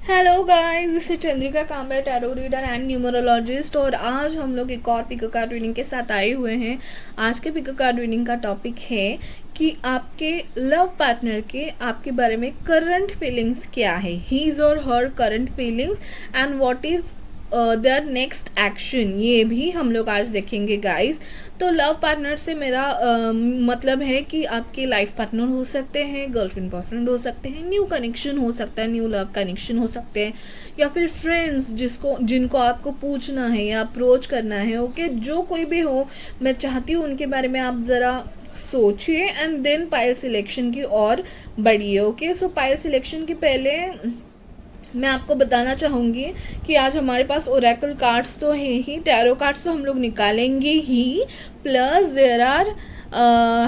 Hello guys, this is Chandrika Kambe, tarot reader and numerologist. और आज हम लोग एक और पिको कार्ड रीडिंग के साथ आए हुए हैं। आज के पिको कार्ड रीडिंग का टॉपिक है कि आपके लव पार्टनर के आपके बारे में करंट फीलिंग्स क्या है, his or her current feelings and what is their next action. ये भी हम लोग आज देखेंगे गाइस। तो लव पार्टनर से मेरा मतलब है कि आपके लाइफ पार्टनर हो सकते हैं, गर्लफ्रेंड बॉयफ्रेंड हो सकते हैं, न्यू कनेक्शन हो सकता है, न्यू लव कनेक्शन हो सकते हैं, या फिर फ्रेंड्स जिनको आपको पूछना है या अप्रोच करना है। ओके, जो कोई भी हो, मैं चाहती हूँ उनके बारे में आप ज़रा सोचिए एंड देन पाइल सिलेक्शन की ओर बढ़िए। ओके, सो पाइल सिलेक्शन के पहले मैं आपको बताना चाहूँगी कि आज हमारे पास ओरेकल कार्ड्स तो है ही, टैरो कार्ड्स तो हम लोग निकालेंगे ही, plus there are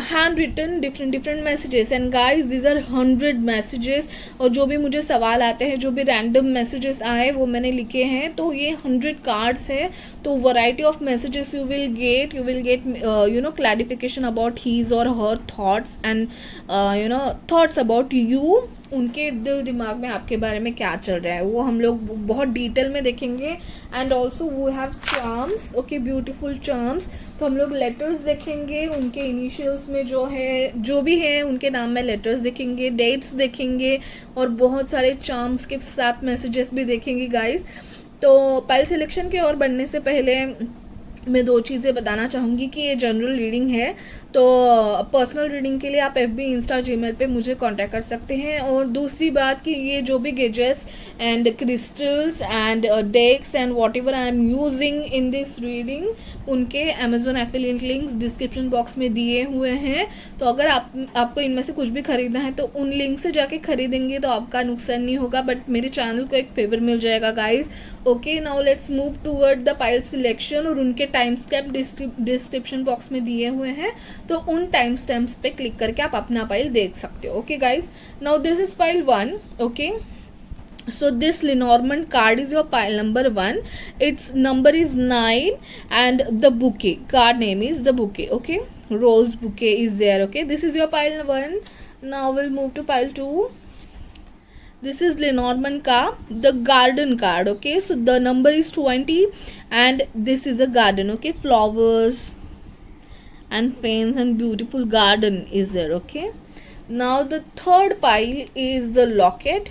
hand written different messages and guys this are 100 messages. और जो भी मुझे सवाल आते हैं, जो भी रैंडम मैसेजेस आए वो मैंने लिखे हैं। तो ये 100 कार्ड्स है, तो variety of messages you will get clarification about his or her thoughts and thoughts about you. उनके दिल दिमाग में आपके बारे में क्या चल रहा है वो हम लोग बहुत डिटेल में देखेंगे। एंड ऑल्सो वो have charms, okay, beautiful charms. तो हम लोग लेटर्स देखेंगे, उनके इनिशियल्स में जो भी है उनके नाम में लेटर्स देखेंगे, डेट्स देखेंगे और बहुत सारे चार्म्स के साथ मैसेजेस भी देखेंगे गाइस। तो पाइल सिलेक्शन की ओर बढ़ने से पहले मैं दो चीज़ें बताना चाहूँगी कि ये जनरल रीडिंग है। तो पर्सनल रीडिंग के लिए आप FB इंस्टा जीमेल पे मुझे कांटेक्ट कर सकते हैं। और दूसरी बात कि ये जो भी gadgets and crystals and decks and whatever I am using in this reading, उनके Amazon affiliate links description box में दिए हुए हैं। तो अगर आपको इनमें से कुछ भी खरीदना है तो उन लिंक से जाके खरीदेंगे तो आपका नुकसान नहीं होगा, बट मेरे चैनल को एक फेवर मिल जाएगा guys. Okay, now let's move toward the pile selection. और उनके टाइम स्टैम्प डिस्क्रिप्शन बॉक्स में दिए हुए हैं, तो उन टाइम स्टैम्प्स पे क्लिक करके आप अपना पाइल देख सकते हो। Okay guys, now this is pile 1। Okay, so this Lenormand card is your pile number 1. Its number is 9 and the bouquet card name is the bouquet. Okay, rose bouquet is there. Okay, this is your pile 1. Now we'll move to pile 2. This is Lenormand ka the garden card. Okay, so the number is 20 and this is a garden. Okay, flowers and fence and beautiful garden is there. Okay, now the third pile is the locket.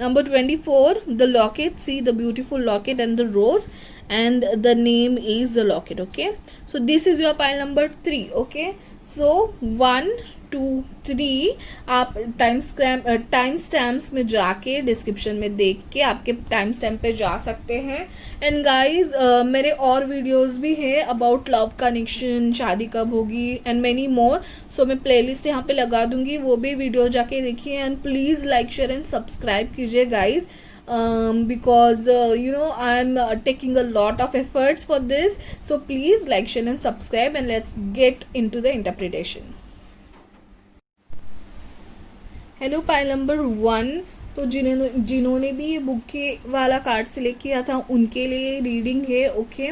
Number 24, the locket. See the beautiful locket and the rose, and the name is the locket. Okay, so this is your pile number 3. Okay, so 1 2 3 आप time stamps में जाके description में देख के आपके time stamp पे जा सकते हैं। एंड गाइज मेरे और वीडियोस भी है अबाउट लव कनेक्शन, शादी कब होगी एंड मेनी मोर। सो मैं प्लेलिस्ट यहाँ पे लगा दूंगी, वो भी वीडियो जाके देखिए। And please like share and subscribe कीजिए guys, because I am taking a lot of efforts for this. So please like, share and subscribe, and let's get into the interpretation. Hello pile number 1। तो जिन्होंने भी ये bouquet वाला card select किया था उनके लिए रीडिंग है। ओके,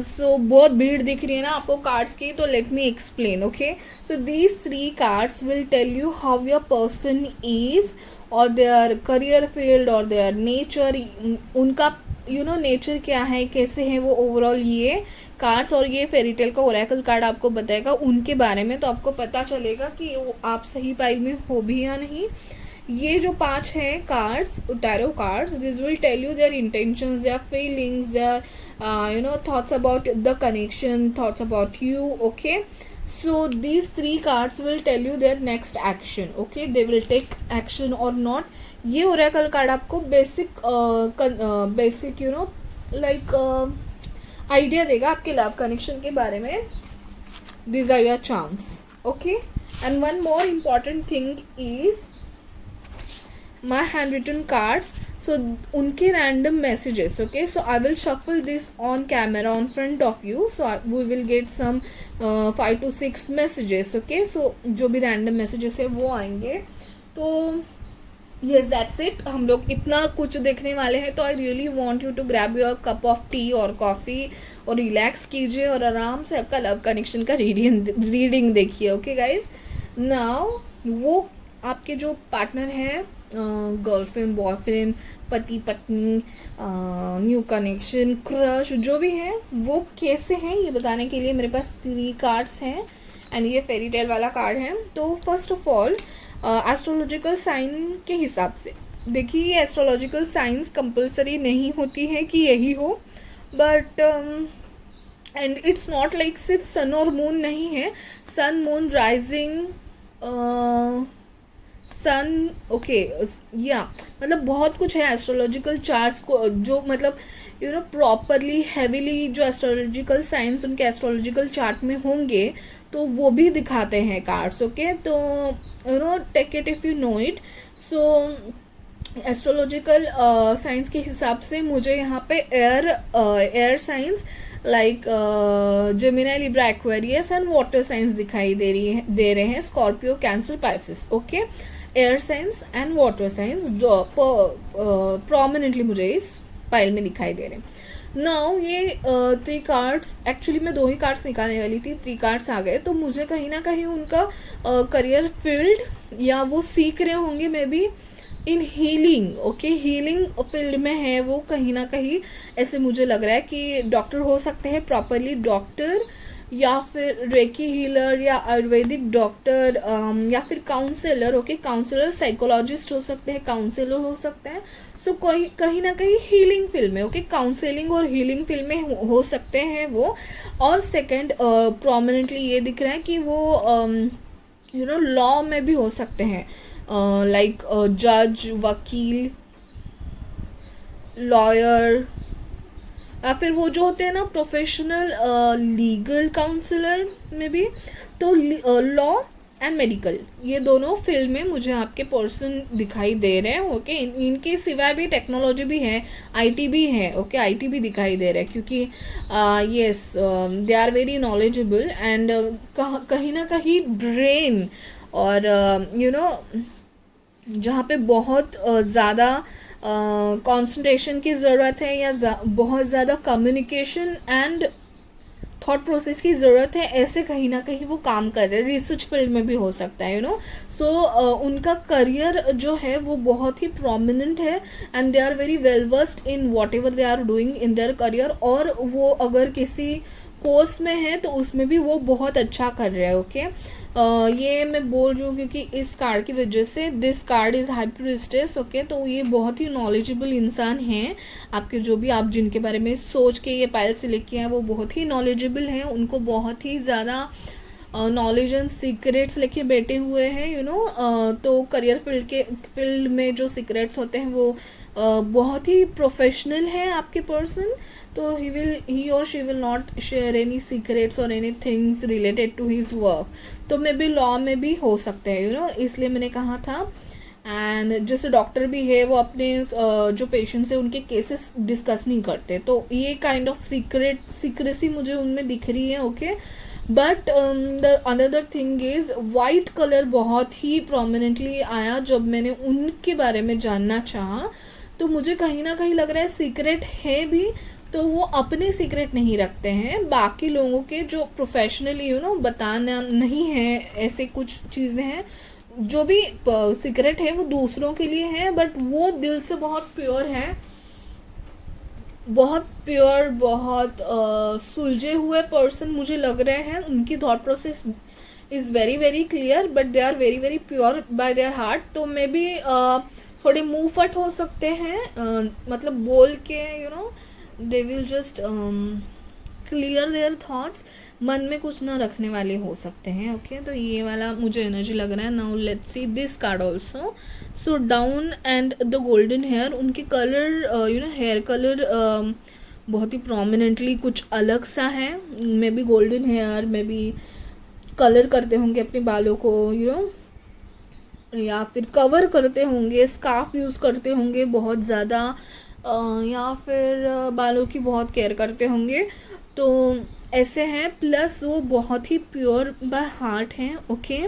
सो बहुत भीड़ दिख रही है ना आपको कार्ड्स की, तो let me explain. Okay, so these 3 cards will tell you how your person is और देयर करियर फील्ड और देयर नेचर, उनका नेचर क्या है, कैसे है वो ओवरऑल ये कार्ड्स। और ये फेरीटेल का ओरेकल कार्ड आपको बताएगा उनके बारे में, तो आपको पता चलेगा कि आप सही पाइल में हो भी या नहीं। ये जो 5 हैं cards, tarot cards, this will tell you their intentions, their feelings, their thoughts about the connection, thoughts about you. Okay, so these 3 cards will tell you their next action. Okay, they will take action or not. ये Oracle card आपको basic like idea देगा आपके love connection के बारे में। These are your charms. Okay, and one more important thing is my handwritten cards. So उनके random messages. Okay, so I will shuffle this on camera on front of you. So we will get some 5 to 6 messages. Okay, so जो भी random messages है वो आएंगे। तो yes, that's it. हम लोग इतना कुछ देखने वाले हैं, तो I really want you to grab your cup of tea और coffee और रिलैक्स कीजिए और आराम से आपका लव कनेक्शन का रीडिंग देखिए। ओके गाइज, नाउ वो आपके जो पार्टनर हैं गर्लफ्रेंड, बॉयफ्रेंड, पति पत्नी, न्यू कनेक्शन, क्रश, जो भी है वो कैसे हैं ये बताने के लिए मेरे पास 3 कार्ड्स हैं एंड ये फेरी टेल वाला कार्ड है। तो first of all astrological sign के हिसाब से देखिए, ये एस्ट्रोलॉजिकल साइंस कंपलसरी नहीं होती है कि यही हो, but and it's not like सिर्फ सन और मून नहीं है, सन, मून, राइजिंग, सन, ओके, या मतलब बहुत कुछ है एस्ट्रोलॉजिकल चार्ट्स को जो मतलब प्रॉपरली हैवीली जो एस्ट्रोलॉजिकल साइंस उनके एस्ट्रोलॉजिकल चार्ट में होंगे तो वो भी दिखाते हैं कार्ड्स। ओके, तो take it if you know it. So astrological signs के हिसाब से मुझे यहाँ पे air signs like Gemini, Libra, Aquarius and water signs दिखाई दे रहे हैं, Scorpio, Cancer, Pisces. Okay, air signs and water signs prominently मुझे इस पाइल में दिखाई दे रहे हैं। नाउ ये 3 कार्ड्स, एक्चुअली मैं 2 ही कार्ड्स निकालने वाली थी, 3 कार्ड्स आ गए, तो मुझे कहीं ना कहीं उनका करियर फील्ड या वो सीख रहे होंगे may be in healing. Okay, healing field में है वो कहीं ना कहीं, ऐसे मुझे लग रहा है कि डॉक्टर हो सकते हैं, प्रॉपरली डॉक्टर, या फिर रेकी हीलर, या आयुर्वेदिक डॉक्टर, या फिर काउंसलर। ओके, काउंसलर, साइकोलॉजिस्ट हो सकते हैं, काउंसलर हो सकते हैं। सो कोई कहीं ना कहीं हीलिंग फील्ड में, ओके, काउंसलिंग और हीलिंग फील्ड में हो सकते हैं वो। और सेकंड प्रोमिनेंटली ये दिख रहा है कि वो लॉ में भी हो सकते हैं, लाइक जज, वकील, लॉयर, या फिर वो जो होते हैं ना प्रोफेशनल लीगल काउंसलर में भी। तो लॉ एंड मेडिकल, ये दोनों फील्ड में मुझे आपके पर्सन दिखाई दे रहे हैं। ओके, इनके सिवाय भी टेक्नोलॉजी भी है, आईटी भी है। ओके, आईटी भी दिखाई दे रहा है क्योंकि yes they are very knowledgeable and कहीं ना कहीं ब्रेन और जहाँ पे बहुत ज़्यादा कंसंट्रेशन की ज़रूरत है या बहुत ज़्यादा कम्युनिकेशन एंड थॉट प्रोसेस की ज़रूरत है, ऐसे कहीं ना कहीं वो काम कर रहे हैं। रिसर्च फील्ड में भी हो सकता है सो उनका करियर जो है वो बहुत ही प्रोमिनेंट है and they are very well versed in whatever they are doing in their career. और वो अगर किसी कोर्स में है तो उसमें भी वो बहुत अच्छा कर रहे हैं। ओके, ये मैं बोल रही हूँ क्योंकि इस कार्ड की वजह से, this card is high priestess. Okay, तो ये बहुत ही नॉलेजेबल इंसान हैं आपके, जो भी आप जिनके बारे में सोच के ये पायल से लेके आए वो बहुत ही नॉलेजेबल हैं, उनको बहुत ही ज़्यादा नॉलेज एंड सीक्रेट्स लेके बैठे हुए हैं तो करियर फील्ड में जो सीक्रेट्स होते हैं वो बहुत ही प्रोफेशनल है आपके पर्सन। तो ही और she will not share any secrets or any things related to his work. तो मे बी लॉ में भी हो सकते हैं इसलिए मैंने कहा था। एंड जैसे डॉक्टर भी है वो अपने जो पेशेंट्स है उनके केसेस डिस्कस नहीं करते, तो ये काइंड ऑफ सीक्रेसी मुझे उनमें दिख रही है। Okay, but the another thing is white colour बहुत ही प्रोमिनेंटली आया जब मैंने उनके बारे में जानना चाहा। तो मुझे कहीं ना कहीं लग रहा है सीक्रेट है भी, तो वो अपने सीक्रेट नहीं रखते हैं, बाकी लोगों के जो प्रोफेशनली बताना नहीं है, ऐसे कुछ चीज़ें हैं जो भी सीक्रेट है वो दूसरों के लिए है, बट वो दिल से बहुत प्योर है, बहुत प्योर, बहुत सुलझे हुए पर्सन मुझे लग रहे हैं। उनकी thought process is very very clear but they are very very pure by their heart. तो मे बी थोड़े मुंह फट हो सकते हैं, मतलब बोल के they will just clear their thoughts, मन में कुछ ना रखने वाले हो सकते हैं। ओके, तो ये वाला मुझे एनर्जी लग रहा है। Now let's see this card also. So down and the golden hair, उनके कलर हेयर कलर बहुत ही प्रोमिनेंटली कुछ अलग सा है। May be golden hair, maybe colour करते होंगे अपने बालों को या फिर कवर करते होंगे, स्कार्फ यूज़ करते होंगे बहुत ज़्यादा, या फिर बालों की बहुत केयर करते होंगे, तो ऐसे हैं। प्लस वो बहुत ही प्योर बाय हार्ट हैं। Okay,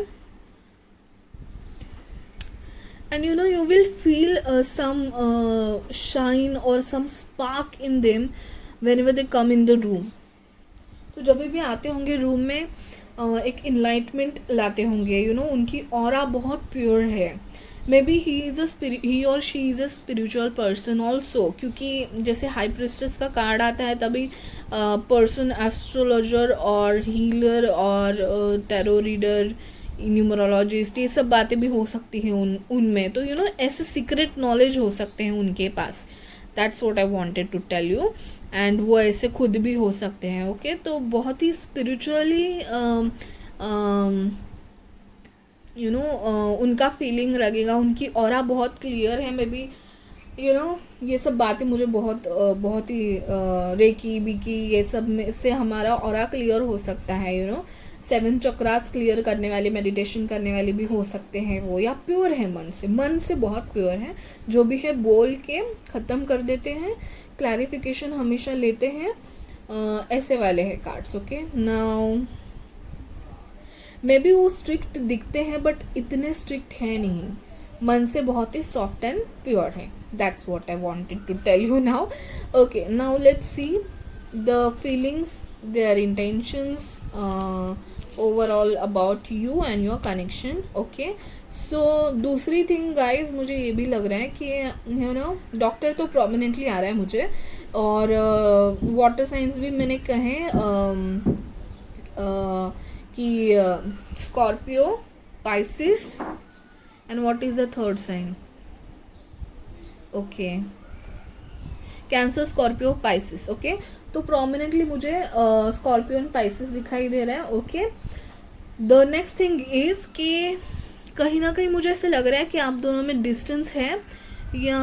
and you will feel some shine or some spark in them whenever they come in the room. तो जब भी आते होंगे रूम में एक इनलाइटमेंट लाते होंगे, उनकी ऑरा बहुत प्योर है मे बी ही और she is a spiritual person also, क्योंकि जैसे हाई प्रिस्टेस का कार्ड आता है तभी पर्सन एस्ट्रोलॉजर और हीलर और टैरो रीडर, न्यूमरोलॉजिस्ट, ये सब बातें भी हो सकती हैं उनमें, तो ऐसे सीक्रेट नॉलेज हो सकते हैं उनके पास। That's what I wanted to tell you. And वो ऐसे खुद भी हो सकते हैं। ओके, तो बहुत ही स्पिरिचुअली उनका फीलिंग लगेगा, उनकी ऑरा बहुत क्लियर है। मे बी ये सब बातें मुझे बहुत ही रेकी बिकी ये सब में से हमारा ऑरा क्लियर हो सकता है। 7 चक्रास क्लियर करने वाले, मेडिटेशन करने वाले भी हो सकते हैं वो, या प्योर है मन से बहुत प्योर है, जो भी है बोल के ख़त्म कर देते हैं, क्लैरिफिकेशन हमेशा लेते हैं। ऐसे वाले हैं cards. Okay, now may be वो स्ट्रिक्ट दिखते हैं बट इतने स्ट्रिक्ट है नहीं, मन से बहुत ही सॉफ्ट एंड प्योर है। That's what I wanted to tell you now. Okay, now let's see the feelings, their intentions overall about you and your connection. Okay, so दूसरी थिंग गाइज, मुझे ये भी लग रहा है कि डॉक्टर तो प्रोमिनेंटली आ रहा है मुझे, और वाटर साइंस भी मैंने कहे कि Scorpio, Pisces, and what is the third sign? Okay, Cancer, Scorpio, Pisces. Okay, तो प्रोमिनेंटली मुझे स्कॉर्पियो एंड पाइसिस दिखाई दे रहा है। Okay, the next thing is कि कहीं ना कहीं मुझे ऐसे लग रहा है कि आप दोनों में डिस्टेंस है, या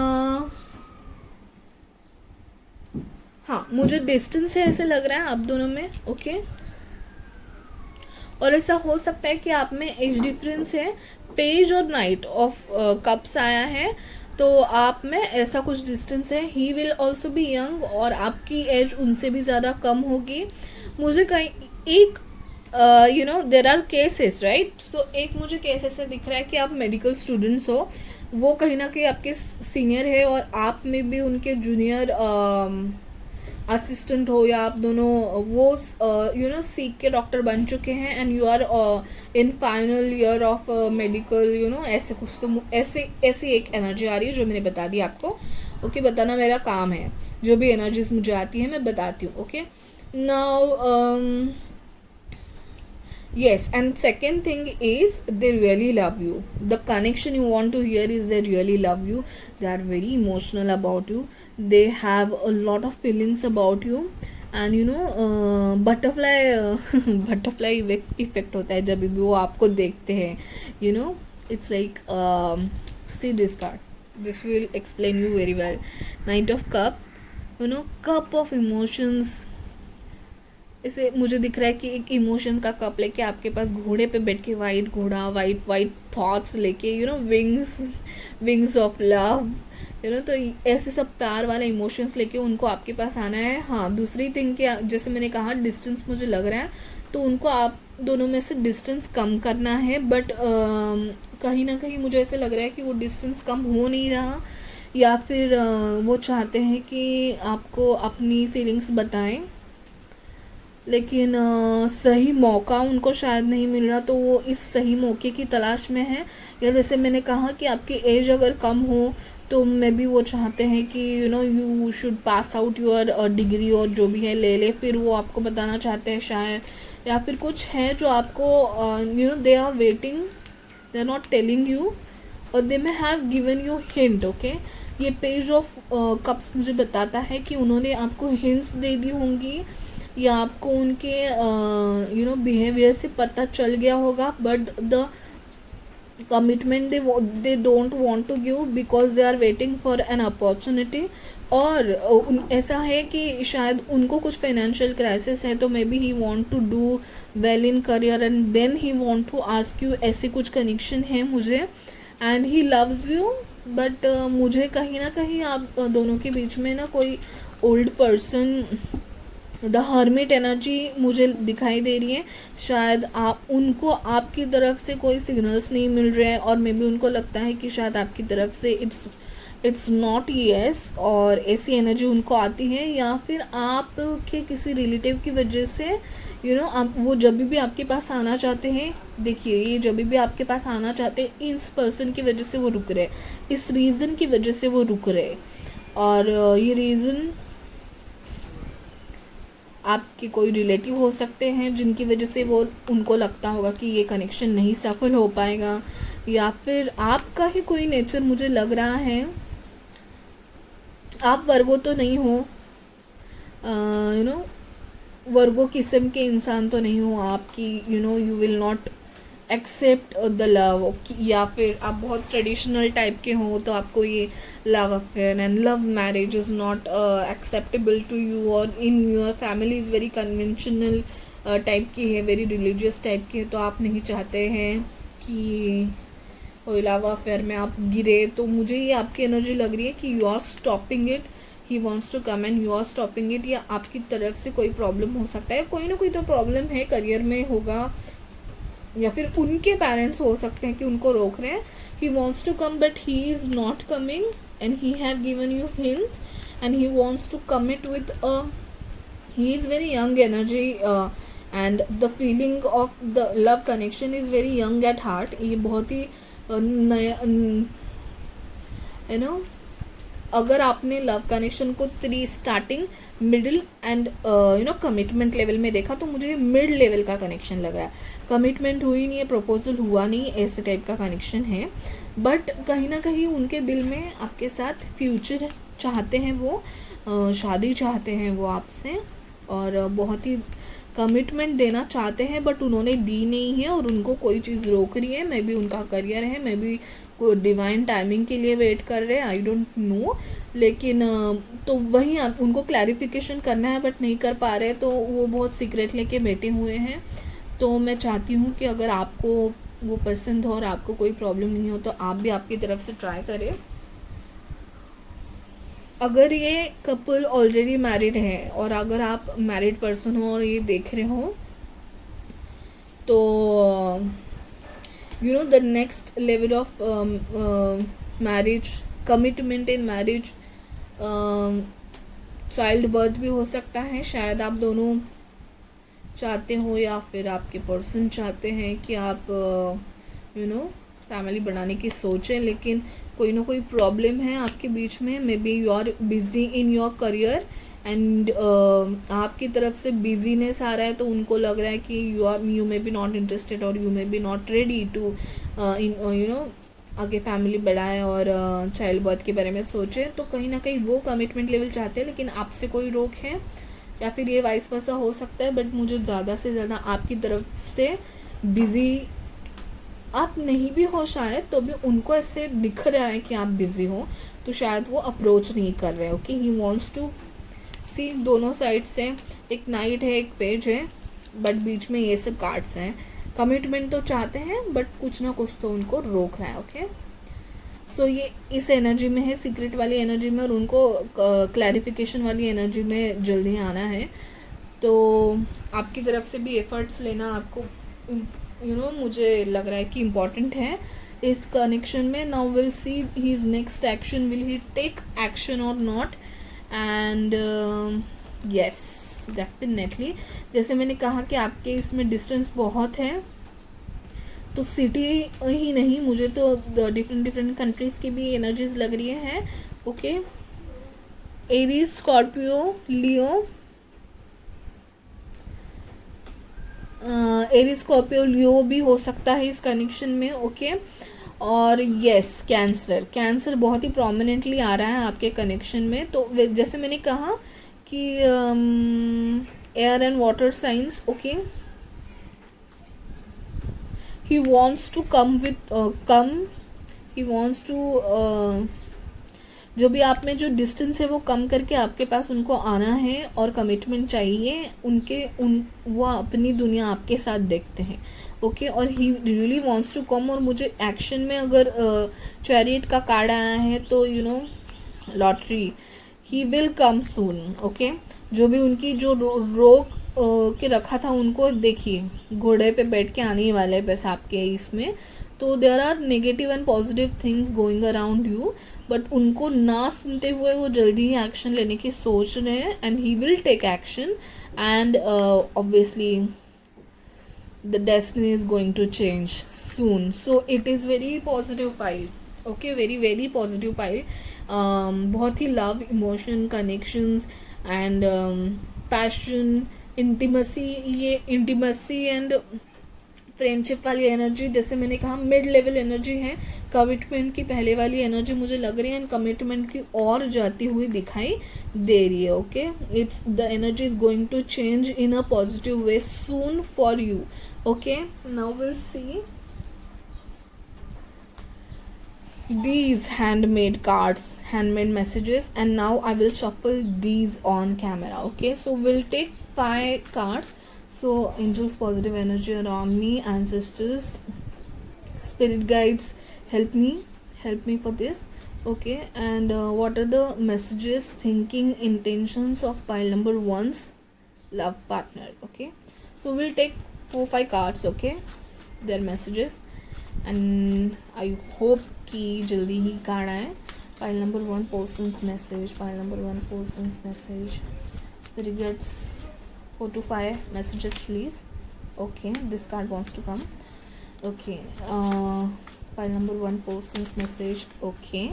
हाँ, मुझे डिस्टेंस है ऐसे लग रहा है आप दोनों में। ओके, और ऐसा हो सकता है कि आप में एज डिफरेंस है, पेज और नाइट ऑफ कप्स आया है, तो आप में ऐसा कुछ डिस्टेंस है। He will also be young, और आपकी एज उनसे भी ज़्यादा कम होगी। मुझे कहीं एक देर आर केसेस, राइट, सो एक मुझे केस ऐसे दिख रहा है कि आप मेडिकल स्टूडेंट्स हो, वो कहीं ना कहीं आपके सीनियर है, और आप में भी उनके जूनियर असिस्टेंट हो, या आप दोनों वो सीख के डॉक्टर बन चुके हैं, and you are in final year of medical, ऐसे कुछ, तो ऐसी एक एनर्जी आ रही है जो मैंने बता दी आपको। ओके, बताना मेरा काम है, जो भी एनर्जीज मुझे आती है मैं बताती हूँ। Okay, now yes, and second thing is they really love you. The connection you want to hear is they really love you. They are very emotional about you. They have a lot of feelings about you. And butterfly effect होता है जब भी वो आपको देखते हैं। It's like see this card. This will explain you very well. Knight of Cup. Cup of emotions. इसे मुझे दिख रहा है कि एक इमोशन का कप लेके आपके पास घोड़े पे बैठ के, वाइट घोड़ा, वाइट थॉट्स लेके, विंग्स ऑफ लव, तो ऐसे सब प्यार वाले इमोशंस लेके उनको आपके पास आना है। हाँ, दूसरी थिंग कि जैसे मैंने कहा डिस्टेंस मुझे लग रहा है, तो उनको आप दोनों में से डिस्टेंस कम करना है, बट कहीं ना कहीं मुझे ऐसे लग रहा है कि वो डिस्टेंस कम हो नहीं रहा, या फिर वो चाहते हैं कि आपको अपनी फीलिंग्स बताएं, लेकिन सही मौका उनको शायद नहीं मिल रहा, तो वो इस सही मौके की तलाश में है। या जैसे मैंने कहा कि आपकी एज अगर कम हो तो मे बी वो चाहते हैं कि you should pass out your degree, और जो भी है ले, फिर वो आपको बताना चाहते हैं शायद, या फिर कुछ है जो आपको they are waiting, they are not telling you, और they may have given you hint. Okay, ये पेज ऑफ कप्स मुझे बताता है कि उन्होंने आपको हिंट्स दे दी होंगी, या आपको उनके बिहेवियर से पता चल गया होगा, but the commitment they don't want to give because they are waiting for an opportunity. और ऐसा है कि शायद उनको कुछ फाइनेंशियल क्राइसिस है, तो maybe he want to do well in career, and then he want to ask you, ऐसे कुछ कनेक्शन है मुझे, and he loves you, but मुझे कहीं ना कहीं आप दोनों के बीच में ना कोई old person, the hermit energy मुझे दिखाई दे रही है। शायद उनको आपकी तरफ से कोई सिग्नल्स नहीं मिल रहे हैं, और मे बी उनको लगता है कि शायद आपकी तरफ से इट्स इट्स नॉट येस, और ऐसी एनर्जी उनको आती है, या फिर आपके किसी रिलेटिव की वजह से आप वो जब भी आपके पास आना चाहते हैं, देखिए ये जब भी आपके पास आना चाहते हैं इस पर्सन की वजह से वो रुक रहे, इस रीज़न की वजह से वो रुक रहे। और ये रीज़न आपके कोई रिलेटिव हो सकते हैं जिनकी वजह से वो उनको लगता होगा कि ये कनेक्शन नहीं सफल हो पाएगा, या फिर आपका ही कोई नेचर मुझे लग रहा है। आप वर्गो तो नहीं हो, वर्गो किस्म के इंसान तो नहीं हो आपकी, you will not accept the love, या फिर आप बहुत ट्रेडिशनल टाइप के हो तो आपको ये love affair and love marriage is not acceptable to you, और in your family is very conventional type की है, वेरी रिलीजियस टाइप की है, तो आप नहीं चाहते हैं कि कोई लव अफेयर में आप गिरे। तो मुझे ये आपकी एनर्जी लग रही है कि you are stopping it, he wants to come and you are stopping it, या आपकी तरफ से कोई प्रॉब्लम हो सकता है, कोई ना कोई तो प्रॉब्लम है, करियर में होगा, या फिर उनके पेरेंट्स हो सकते हैं कि उनको रोक रहे हैं। He wants to come but he is not coming and he have given you hints and he wants to commit with he is very young energy and the feeling of the love connection is very young at heart. ये बहुत ही नया अगर आपने love connection को starting, middle and commitment level में देखा तो मुझे मिड लेवल का कनेक्शन लग रहा है। कमिटमेंट हुई नहीं है, प्रपोजल हुआ नहीं, ऐसे टाइप का कनेक्शन है, बट कहीं ना कहीं उनके दिल में आपके साथ फ्यूचर चाहते हैं, वो शादी चाहते हैं वो आपसे, और बहुत ही कमिटमेंट देना चाहते हैं, बट उन्होंने दी नहीं है और उनको कोई चीज़ रोक रही है। मे बी उनका करियर है, मे बी डिवाइन टाइमिंग के लिए वेट कर रहे हैं, आई डोंट नो, लेकिन तो वही आप उनको क्लैरिफिकेशन करना है बट नहीं कर पा रहे, तो वो बहुत सीक्रेट लेके बैठे हुए हैं। तो मैं चाहती हूँ कि अगर आपको वो पसंद हो और आपको कोई प्रॉब्लम नहीं हो तो आप भी आपकी तरफ से ट्राई करें। अगर ये कपल ऑलरेडी मैरिड है और अगर आप मैरिड पर्सन हो और ये देख रहे हो, तो the next level of marriage, commitment in marriage, child birth भी हो सकता है। शायद आप दोनों चाहते हो या फिर आपके पर्सन चाहते हैं कि आप फैमिली बनाने की सोचें, लेकिन कोई ना कोई प्रॉब्लम है आपके बीच में। May be you are busy in your career एंड आपकी तरफ से बिजीनेस आ रहा है, तो उनको लग रहा है कि you may be not interested or you may be not ready to आगे फैमिली बढ़ाएं और चाइल्ड बर्थ के बारे में सोचें। तो कहीं ना कहीं वो कमिटमेंट लेवल चाहते हैं, लेकिन आपसे कोई रोक है, या फिर ये वाइस वर्सा हो सकता है। बट मुझे ज़्यादा से ज़्यादा आपकी तरफ से बिज़ी आप नहीं भी हो शायद, तो भी उनको ऐसे दिख रहा है कि आप बिज़ी हो, तो शायद वो अप्रोच नहीं कर रहे हो कि ही वॉन्ट्स टू सी दोनों साइड से। एक नाइट है, एक पेज है, बट बीच में ये सब कार्ड्स हैं। कमिटमेंट तो चाहते हैं बट कुछ ना कुछ तो उनको रोक रहा है। ओके, सो ये इस एनर्जी में है, सीक्रेट वाली एनर्जी में, और उनको क्लैरिफिकेशन वाली एनर्जी में जल्दी आना है। तो आपकी तरफ से भी एफर्ट्स लेना आपको मुझे लग रहा है कि इम्पॉर्टेंट है इस कनेक्शन में। Now will see his next action, will he take action और नॉट, एंड यस डेफिनेटली, जैसे मैंने कहा कि आपके इसमें डिस्टेंस बहुत है, तो सिटी ही नहीं, मुझे तो डिफरेंट कंट्रीज़ की भी एनर्जीज लग रही हैं। ओके, एरीज, स्कॉर्पियो, लियो, एरीज, स्कॉर्पियो, लियो भी हो सकता है इस कनेक्शन में। ओके, और यस कैंसर बहुत ही प्रोमिनेंटली आ रहा है आपके कनेक्शन में। तो जैसे मैंने कहा कि air and water science. Okay, he wants to he wants to जो भी आप में जो डिस्टेंस है वो कम करके आपके पास उनको आना है, और कमिटमेंट चाहिए वो अपनी दुनिया आपके साथ देखते हैं। ओके, और he really wants to come, और मुझे एक्शन में अगर चैरियट का कार्ड आया है तो lottery, he will come soon. Okay, जो भी उनकी जो रोक के रखा था उनको देखिए, घोड़े पे बैठ के आने वाले बस आपके इसमें। तो there are negative and positive things going around you, but उनको ना सुनते हुए वो जल्दी ही एक्शन लेने की सोच रहे हैं, and he will take action, and obviously the destiny is going to change soon. So it is very positive pile. Okay, very positive pile. बहुत ही love, emotion, connections and passion, intimacy, ये intimacy and friendship वाली energy, जैसे मैंने कहा mid level energy है. Commitment की पहले वाली एनर्जी मुझे लग रही है, एंड कमिटमेंट की और जाती हुई दिखाई दे रही है. Okay, it's the energy is going to change in a positive way soon for you. Okay, now will see these handmade cards, handmade messages, and now I will shuffle these on camera. Okay, so we'll take 5 cards. So angels, positive energy around me, ancestors, spirit guides, help me for this. Okay, and what are the messages, thinking, intentions of pile number 1's love partner. Okay, so we'll take 4-5 cards. Okay, their messages, and I hope कि जल्दी ही card आए. Pile number 1 person's message, pile number 1 person's message, regrets 4 to 5 messages please. Okay, this card wants to come. Okay, pile number 1 person's message. Okay,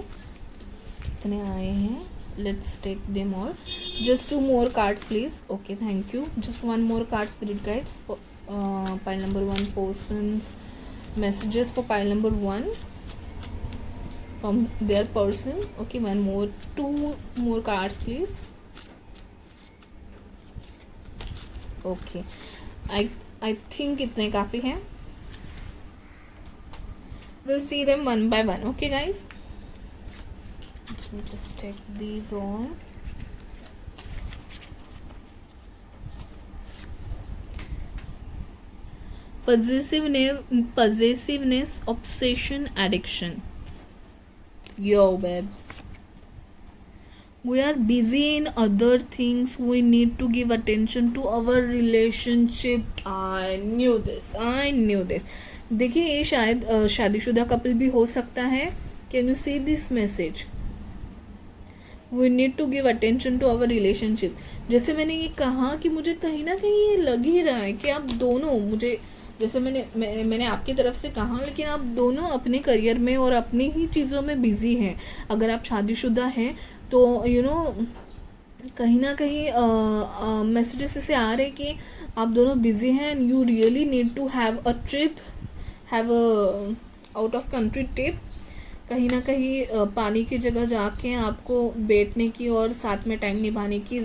कितने आए हैं, let's take them all. Just 2 more cards please. Okay, thank you. Just 1 more card, spirit guides. Pile number 1 person's messages for pile number 1 from their person. Okay, 2 more cards please. Okay, I think इतने काफ़ी हैं. We'll see them one by one. Okay guys, let me just take these on. Possessiveness, obsession, addiction. Yo babe, we are busy in other things, we need to give attention to our relationship. I knew this. देखिए, ये शायद शादीशुदा couple भी हो सकता है. Can you see this message, we need to give attention to our relationship. जैसे मैंने ये कहा कि मुझे कहीं ना कहीं ये लग ही रहा है कि आप दोनों, मुझे जैसे मैंने आपकी तरफ से कहा, लेकिन आप दोनों अपने करियर में और अपनी ही चीज़ों में बिजी हैं. अगर आप शादीशुदा हैं तो यू नो कहीं ना कहीं मैसेजेस ऐसे आ रहे कि आप दोनों बिजी हैं, and you really need to have a trip, have a out of country trip. कहीं ना कहीं पानी की जगह जाके आपको बैठने की और साथ में टाइम निभाने की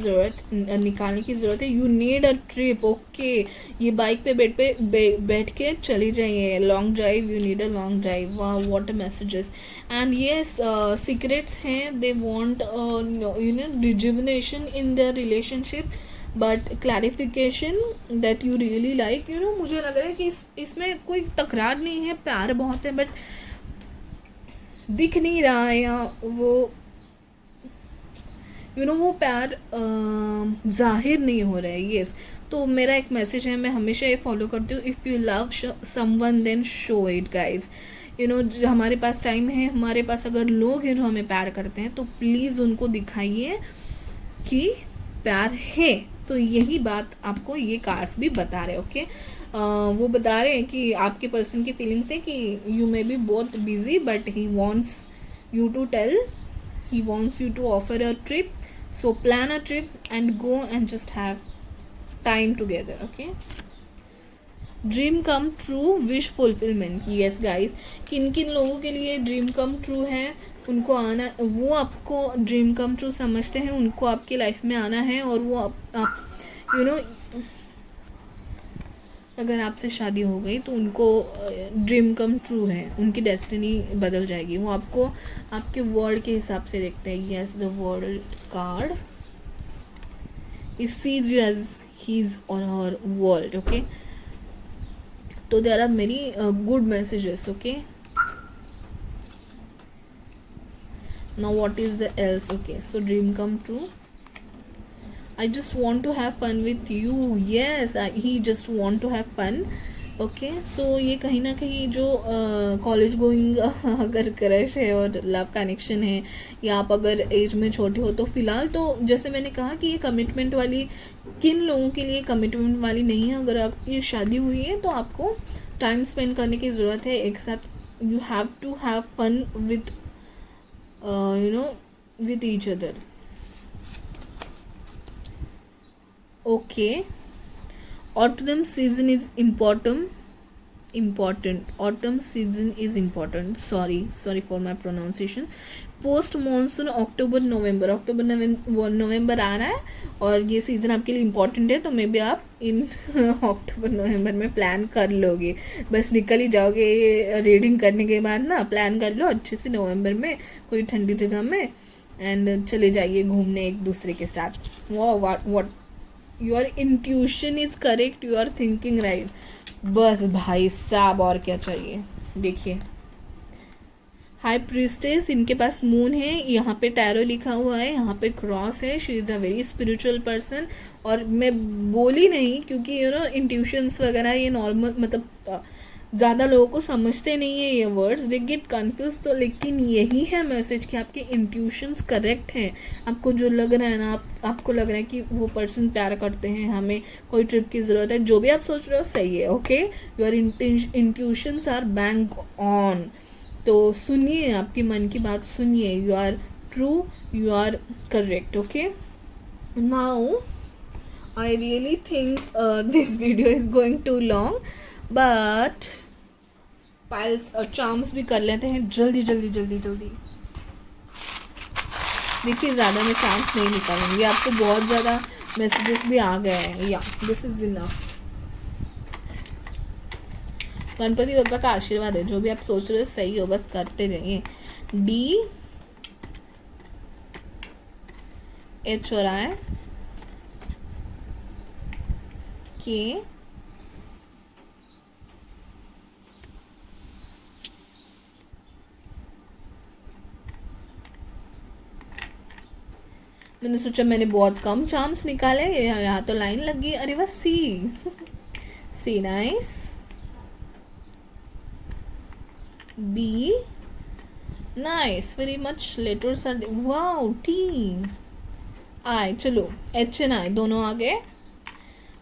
निकालने की ज़रूरत है. You need a trip. Okay, ये बाइक पे बैठ के चली जाइए, long drive, you need a long drive. वाह, what a messages. And yes, secrets हैं, they want rejuvenation in their relationship, but clarification that you really like. मुझे लग रहा है कि इसमें कोई तकरार नहीं है, प्यार बहुत है, बट दिख नहीं रहा है, या वो वो प्यार जाहिर नहीं हो रहा है. येस, तो मेरा एक मैसेज है, मैं हमेशा ये फॉलो करती हूँ, if you love someone then show it guys. हमारे पास टाइम है, हमारे पास अगर लोग हैं जो हमें प्यार करते हैं, तो प्लीज़ उनको दिखाइए कि प्यार है. तो यही बात आपको ये कार्ड्स भी बता रहे. ओके, वो बता रहे हैं कि आपके पर्सन की फीलिंग्स है कि you may be both busy, but he wants you to tell, he wants you to offer a trip. So plan a trip and go and just have time together. Okay, dream come true, wish fulfilment. Yes guys, किन किन लोगों के लिए dream come true है, उनको आना, वो आपको ड्रीम कम ट्रू समझते हैं, उनको आपकी लाइफ में आना है. और वो आप अगर आपसे शादी हो गई तो उनको ड्रीम कम ट्रू है, उनकी डेस्टिनी बदल जाएगी. वो आपको आपके वर्ड के हिसाब से देखते हैं. Yes, the word card, he sees you as he is on her world. Okay, तो there are many good messages. Okay, now what is the else? Okay, so dream come true, I just want to have fun with you. Yes, he just want to have fun. Okay so ये कहीं ना कहीं जो college going अगर crush है और love connection है, या आप अगर एज में छोटे हो, तो फिलहाल तो जैसे मैंने कहा कि ये कमिटमेंट वाली किन लोगों के लिए कमिटमेंट वाली नहीं है। अगर आपकी शादी हुई है तो आपको टाइम स्पेंड करने की ज़रूरत है एक साथ। You have to have fun with with each other. Okay, autumn season is important. Autumn season is important. Sorry for my pronunciation. Post monsoon अक्टूबर नवंबर आ रहा है और ये सीज़न आपके लिए इम्पॉर्टेंट है, तो मे बी आप इन अक्टूबर नवंबर में प्लान कर लोगे। बस निकल ही जाओगे रीडिंग करने के बाद ना, प्लान कर लो अच्छे से नवंबर में कोई ठंडी जगह में, एंड चले जाइए घूमने एक दूसरे के साथ। What your intuition is correct, you are thinking right. बस भाई साहब और क्या चाहिए। देखिए हाई प्रीस्टेस, इनके पास मून है, यहाँ पे टैरो लिखा हुआ है, यहाँ पे क्रॉस है। She is a very spiritual person. और मैं बोली नहीं क्योंकि इंट्यूशंस वगैरह ये नॉर्मल, मतलब ज़्यादा लोगों को समझते नहीं है ये वर्ड्स, दे गेट कन्फ्यूज। तो लेकिन यही है मैसेज कि आपके इंट्यूशंस करेक्ट हैं। आपको जो लग रहा है ना, आपको लग रहा है कि वो पर्सन प्यार करते हैं, हमें कोई ट्रिप की ज़रूरत है, जो भी आप सोच रहे हो सही है। Okay, your intuitions are bang on. तो सुनिए, आपके मन की बात सुनिए। You are true, you are correct. Okay, now I really think this video is going to long, but piles और चार्म्स भी कर लेते हैं जल्दी। देखिए ज़्यादा मैं चार्म्स नहीं निकालूंगी, आपको बहुत ज़्यादा मैसेजेस भी आ गए हैं। या दिस इज इनफ। गणपति बाबा का आशीर्वाद है, जो भी आप सोच रहे हो सही हो, बस करते जाइए। D H और I K मैंने सोचा मैंने बहुत कम चार्म्स निकाले, यहाँ तो लाइन लग गई। अरे वाह, सी nice. B nice, very much letters are there. Wow, T I, चलो H and I दोनों आ गए,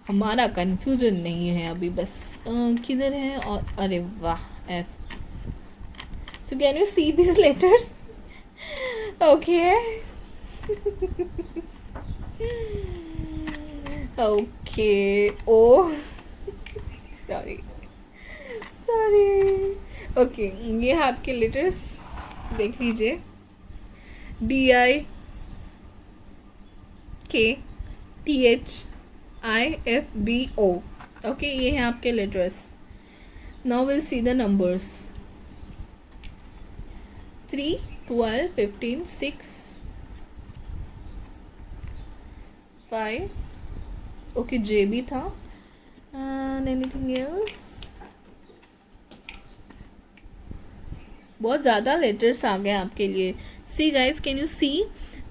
हमारा कंफ्यूजन नहीं है अभी। बस किधर है? और अरे वाह, F. So can you see these letters? Okay. Okay. Oh, sorry. Okay, ये है आपके लेटर्स, देख लीजिए। DI KTHIFBO। ओके, ये है आपके letters. Now will see the numbers. 3, 12, 15, 6, 5। Okay, J भी था। And anything else? बहुत ज़्यादा लेटर्स आ गए आपके लिए। See guys, can you see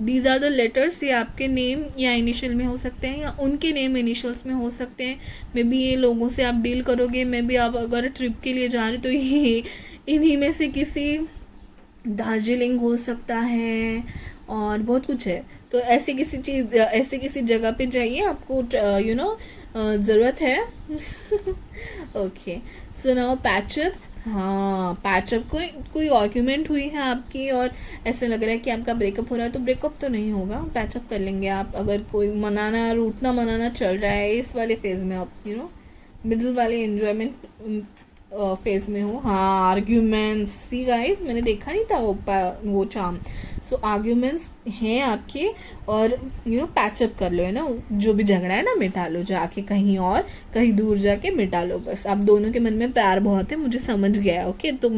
these are the letters. ये आपके नेम या इनिशियल में हो सकते हैं, या उनके नेम इनिशियल्स में हो सकते हैं। मे बी ये लोगों से आप डील करोगे, मे बी आप अगर ट्रिप के लिए जा रहे तो ये इन्हीं में से किसी दार्जिलिंग हो सकता है, और बहुत कुछ है। तो ऐसे किसी जगह पे जाइए, आपको ज़रूरत है। Okay, so now patch up. हाँ, पैचअप कोई आर्ग्यूमेंट हुई है आपकी और ऐसा लग रहा है कि आपका ब्रेकअप हो रहा है, तो ब्रेकअप तो नहीं होगा, पैचअप कर लेंगे आप। अगर कोई रूठना मनाना चल रहा है, इस वाले फेज़ में आप मिडिल वाले एंजॉयमेंट फेज़ में हो। हाँ, आर्ग्यूमेंट्स। सी गाइस, मैंने देखा नहीं था वो चार्म। सो आर्ग्यूमेंट्स हैं आपके, और पैचअप कर लो, है ना। जो भी झगड़ा है ना, मिटा लो जाके, कहीं दूर जाके मिटा लो। बस आप दोनों के मन में प्यार बहुत है, मुझे समझ गया। ओके, तो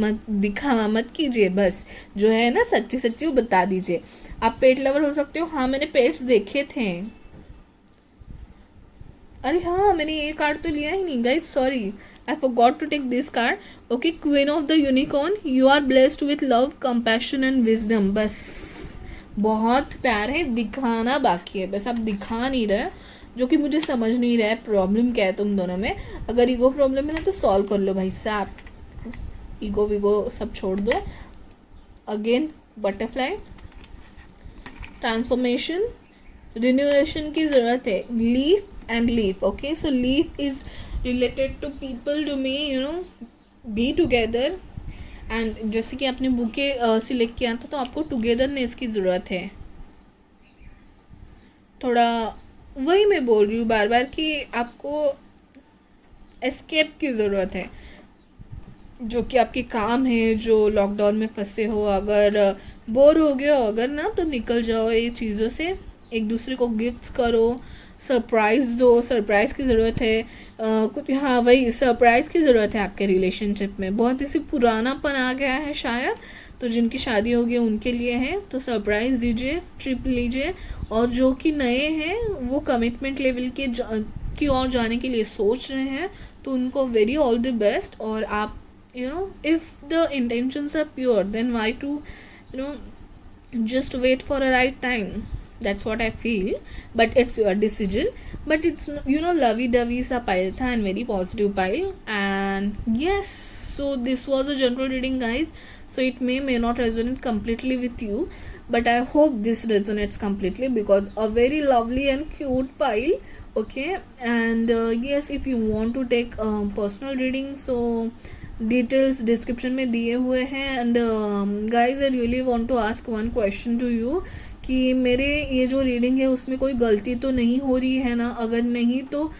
दिखावा मत कीजिए, बस जो है ना सच्ची वो बता दीजिए। आप पेट लवर हो सकते हो। हाँ, मैंने पेट्स देखे थे। अरे हाँ, मैंने ये कार्ड तो लिया ही नहीं guys, sorry, I forgot to take this card. Okay, Queen of the Unicorn. You are blessed with love, compassion and wisdom. बस बहुत प्यार है, दिखाना बाकी है, बस आप दिखा नहीं रहे। जो कि मुझे समझ नहीं रहा है प्रॉब्लम क्या है तुम दोनों में। अगर ईगो प्रॉब्लम है ना तो सॉल्व कर लो भाई साहब, ईगो वीगो सब छोड़ दो। अगेन बटरफ्लाई, ट्रांसफॉर्मेशन, रिन्यूएशन की ज़रूरत है, leaf and leaf. Okay, so leaf is related to people to me, you know, be together. And जैसे कि आपने बुके सिलेक्ट किया था तो आपको टुगेदरनेस की ज़रूरत है। थोड़ा वही मैं बोल रही हूँ बार बार कि आपको एस्केप की ज़रूरत है, जो कि आपके काम है, जो लॉकडाउन में फंसे हो, अगर बोर हो गए हो अगर ना, तो निकल जाओ ये चीज़ों से। एक दूसरे को गिफ्ट्स करो, सरप्राइज़ दो, सरप्राइज़ की ज़रूरत है कुछ। हाँ वही सरप्राइज़ की ज़रूरत है आपके रिलेशनशिप में। बहुत ऐसी पुरानापन आ गया है शायद, तो जिनकी शादी हो गई उनके लिए है, तो सरप्राइज़ दीजिए, ट्रिप लीजिए। और जो कि नए हैं वो कमिटमेंट लेवल के की ओर जाने के लिए सोच रहे हैं, तो उनको वेरी ऑल द बेस्ट। और आप you know, if the intentions are pure, then why to, you know, just wait for a right time? That's what I feel, but it's your decision. But it's, you know, lovey-dovey sa pile tha and very positive pile. And yes, so this was a general reading guys, so it may not resonate completely with you, but I hope this resonates completely, because a very lovely and cute pile. Okay, and yes, if you want to take personal reading, so details description में दिए हुए हैं। And guys I really want to ask one question to you, कि मेरे ये जो reading है उसमें कोई गलती तो नहीं हो रही है ना? अगर नहीं तो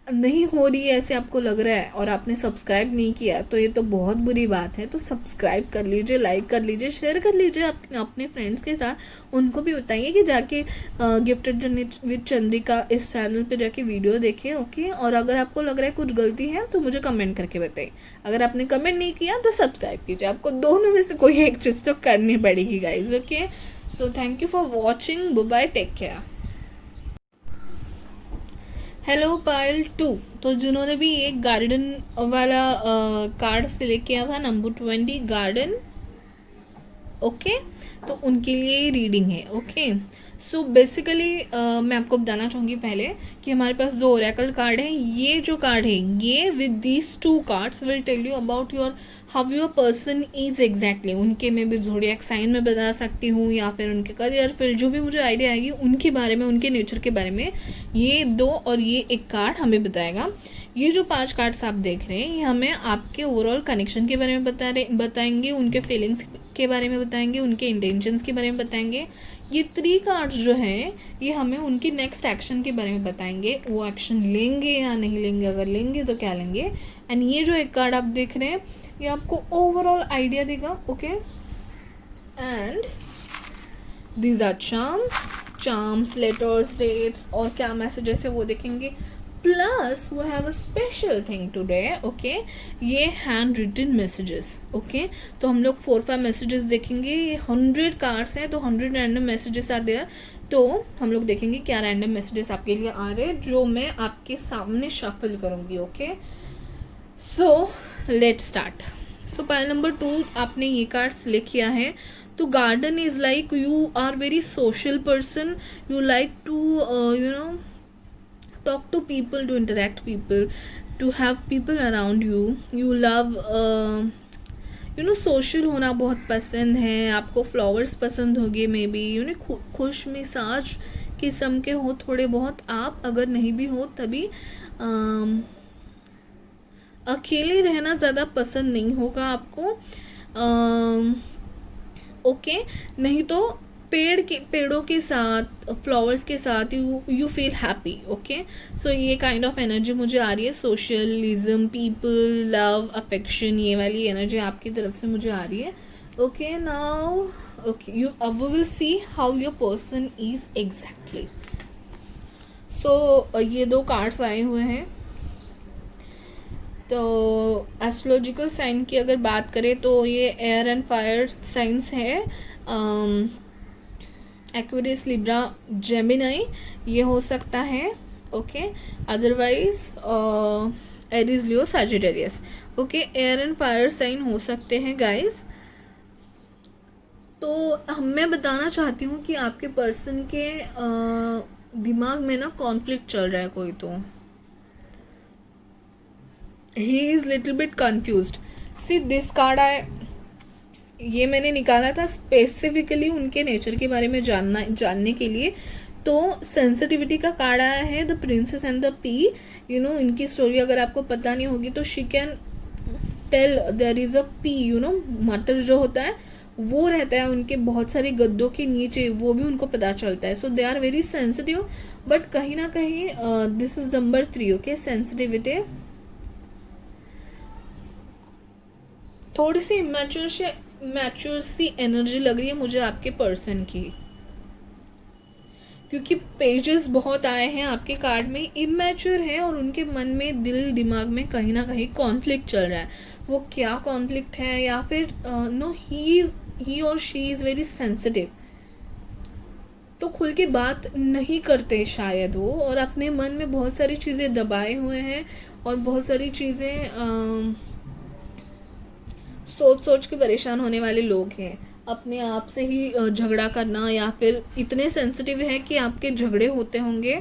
नहीं हो रही है ऐसे आपको लग रहा है और आपने सब्सक्राइब नहीं किया तो ये तो बहुत बुरी बात है। तो सब्सक्राइब कर लीजिए, लाइक कर लीजिए, शेयर कर लीजिए अपने फ्रेंड्स के साथ। उनको भी बताइए कि जाके गिफ्टेड जर्नी विद चंद्रिका इस चैनल पे जाके वीडियो देखें। ओके, और अगर आपको लग रहा है कुछ गलती है तो मुझे कमेंट करके बताइए। अगर आपने कमेंट नहीं किया तो सब्सक्राइब कीजिए। आपको दोनों में से कोई एक चीज़ तो करनी पड़ेगी guys. Okay, so thank you for watching, bye bye, take care. Hello Payal 2, तो जिन्होंने भी एक गार्डन वाला कार्ड सिलेक्ट किया था, नंबर 20 गार्डन, ओके, तो उनके लिए रीडिंग है। ओके, सो बेसिकली मैं आपको बताना चाहूँगी पहले कि हमारे पास जो ओरेकल कार्ड है, ये जो कार्ड है ये with these 2 cards will tell you about your how your person is exactly. उनके मैं भी ज़ोडिएक साइन में बता सकती हूँ, या फिर उनके करियर फील्ड, जो भी मुझे आइडिया आएगी उनके बारे में, उनके नेचर के बारे में ये 2 और ये 1 कार्ड हमें बताएगा। ये जो 5 कार्ड्स आप देख रहे हैं ये हमें आपके ओवरऑल कनेक्शन के बारे में बताएंगे, उनके फीलिंग्स के बारे में बताएंगे, उनके इंटेंशंस के बारे में बताएंगे। ये 3 कार्ड्स जो हैं ये हमें उनकी नेक्स्ट एक्शन के बारे में बताएंगे, वो एक्शन लेंगे या नहीं लेंगे, अगर लेंगे तो क्या लेंगे। एंड ये जो 1 कार्ड आप देख रहे हैं ये आपको ओवरऑल आइडिया देगा। Okay, and these are charms, letters, dates और क्या मैसेजेस है वो देखेंगे। प्लस वो have a special thing today. Okay, ये हैंड रिटन मैसेजेस। ओके, तो हम लोग 4-5 मैसेजेस देखेंगे। ये 100 कार्ड्स हैं तो 100 रैंडम मैसेजेस आर देयर। तो हम लोग देखेंगे क्या रैंडम मैसेजेस आपके लिए आ रहे हैं, जो मैं आपके सामने शफल करूँगी। Okay, so let start. So pile number 2 आपने ये कार्ड सिलेक्ट किया है। तो garden is like you are very social person, you like to you know talk to people, to interact people, to have people around you. You love you know social होना बहुत पसंद है आपको। Flowers पसंद होंगे मे बी, यू नो खुश मिजाज किस्म के हो थोड़े बहुत आप। अगर नहीं भी हो तभी अकेले रहना ज़्यादा पसंद नहीं होगा आपको। ओके, नहीं तो पेड़ों के साथ, फ्लावर्स के साथ यू फील हैप्पी। ओके, सो ये काइंड ऑफ एनर्जी मुझे आ रही है। सोशलिज्म, पीपल, लव, अफेक्शन, ये वाली एनर्जी आपकी तरफ से मुझे आ रही है। ओके, नाउ ओके यू अब will see how your person is exactly. So ये 2 कार्ड्स आए हुए हैं। तो एस्ट्रोलॉजिकल साइन की अगर बात करें तो ये एयर एंड फायर साइंस है। एक्वेरियस, लिब्रा, जेमिनी ये हो सकता है। Okay, otherwise Aries, Leo, Sagittarius. Okay, air and fire sign हो सकते हैं गाइस। तो मैं बताना चाहती हूँ कि आपके पर्सन के दिमाग में ना कॉन्फ्लिक्ट चल रहा है कोई, तो he is little bit confused. C this card ये मैंने निकाला था स्पेसिफिकली उनके नेचर के बारे में जानने के लिए। तो सेंसिटिविटी का कार्ड आया है, the princess and the pea. इनकी स्टोरी अगर आपको पता नहीं होगी तो she can tell there is a pea, मटर जो होता है वो रहता है उनके बहुत सारे गद्दों के नीचे, वो भी उनको पता चलता है। So they are very sensitive, but कहीं ना कहीं this is number 3, okay. Sensitivity, थोड़ी सी मैच्योर सी एनर्जी लग रही है मुझे आपके पर्सन की, क्योंकि पेजेस बहुत आए हैं आपके कार्ड में। इमैच्योर है और उनके मन में, दिल दिमाग में कहीं ना कहीं कॉन्फ्लिक्ट चल रहा है। वो क्या कॉन्फ्लिक्ट है, या फिर नो ही और शी इज़ वेरी सेंसिटिव, तो खुल के बात नहीं करते शायद वो, और अपने मन में बहुत सारी चीज़ें दबाए हुए हैं और बहुत सारी चीज़ें सोच सोच के परेशान होने वाले लोग हैं। अपने आप से ही झगड़ा करना, या फिर इतने सेंसिटिव है कि आपके झगड़े होते होंगे।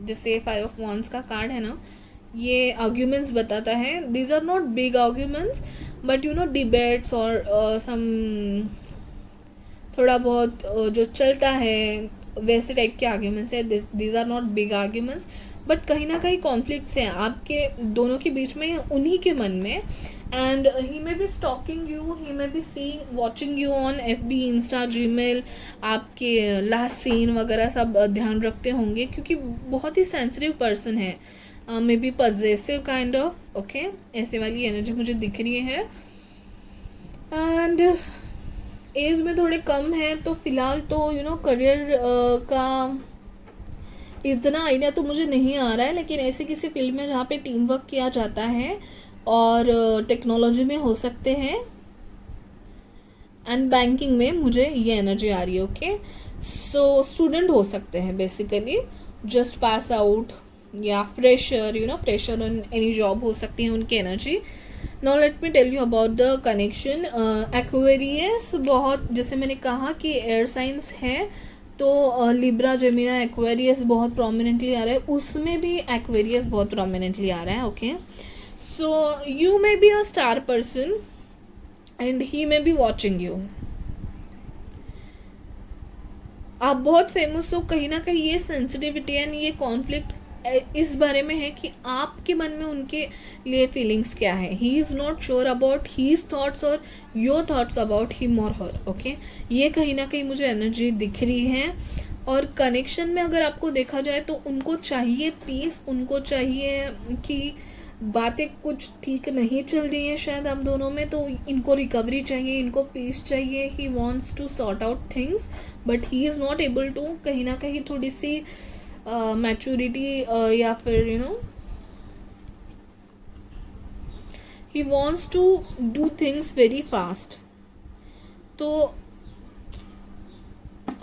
जैसे 5 ऑफ वॉन्ड्स का कार्ड है ना, ये आर्ग्यूमेंट्स बताता है। These are not big arguments, but debates और सम थोड़ा बहुत जो चलता है वैसे टाइप के आर्ग्यूमेंट्स है। These are not big arguments, but कहीं ना कहीं कॉन्फ्लिक्ट्स हैं आपके दोनों के बीच में, उन्हीं के मन में। And he may be stalking you, he may be seeing watching you on FB, Insta, Gmail, आपके लास्ट सीन वगैरह सब ध्यान रखते होंगे, क्योंकि बहुत ही सेंसिटिव पर्सन है। May be possessive kind of, okay, ऐसे वाली एनर्जी मुझे दिख रही है। एंड एज में थोड़े कम है, तो फिलहाल तो करियर का इतना आइडिया तो मुझे नहीं आ रहा है, लेकिन ऐसे किसी फील्ड में जहाँ पे टीम वर्क किया जाता है और टेक्नोलॉजी में हो सकते हैं, एंड बैंकिंग में मुझे ये एनर्जी आ रही है, ओके। सो स्टूडेंट हो सकते हैं बेसिकली, जस्ट पास आउट, या fresher, fresher in any job हो सकती है उनकी energy. Now let me tell you about the connection. Aquarius, बहुत जैसे मैंने कहा कि एयर साइंस है, तो लिब्रा, जेमिना, एक्वेरियस बहुत प्रोमिनेंटली आ रहा है, उसमें भी एक्वेरियस बहुत प्रोमिनेंटली आ रहा है, okay. So you may be a star person and he may be watching you. आप बहुत फेमस हो, कहीं ना कहीं ये सेंसिटिविटी एंड ये कॉन्फ्लिक्ट इस बारे में है कि आपके मन में उनके लिए फीलिंग्स क्या है। He is not sure about his thoughts और योर थॉट्स अबाउट हिम और हर, ओके। ये कहीं ना कहीं मुझे एनर्जी दिख रही है। और कनेक्शन में अगर आपको देखा जाए तो उनको चाहिए पीस, उनको चाहिए कि बातें कुछ ठीक नहीं चल रही हैं शायद आप दोनों में, तो इनको रिकवरी चाहिए, इनको पीस चाहिए। He wants to sort out things, but he is not able to. कहीं ना कहीं थोड़ी सी मैच्योरिटी या फिर he wants to do things very fast. तो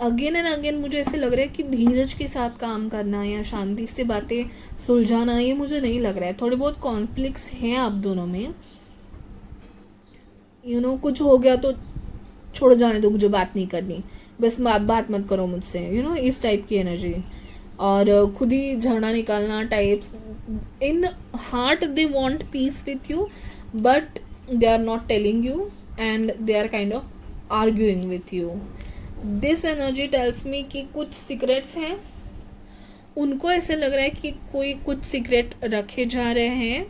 अगेन एंड अगेन मुझे ऐसे लग रहा है कि धीरज के साथ काम करना या शांति से बातें सुलझाना, ये मुझे नहीं लग रहा है। थोड़े बहुत कॉन्फ्लिक्ट्स हैं आप दोनों में, कुछ हो गया तो छोड़ जाने दो, मुझे बात नहीं करनी, बस बात मत करो मुझसे, इस टाइप की एनर्जी। और खुद ही झगड़ा निकालना types. In heart they want peace with you, but they are not telling you and they are kind of arguing with you. This energy tells me कि कुछ सीक्रेट्स हैं, उनको ऐसे लग रहा है कि कोई कुछ सीक्रेट रखे जा रहे हैं।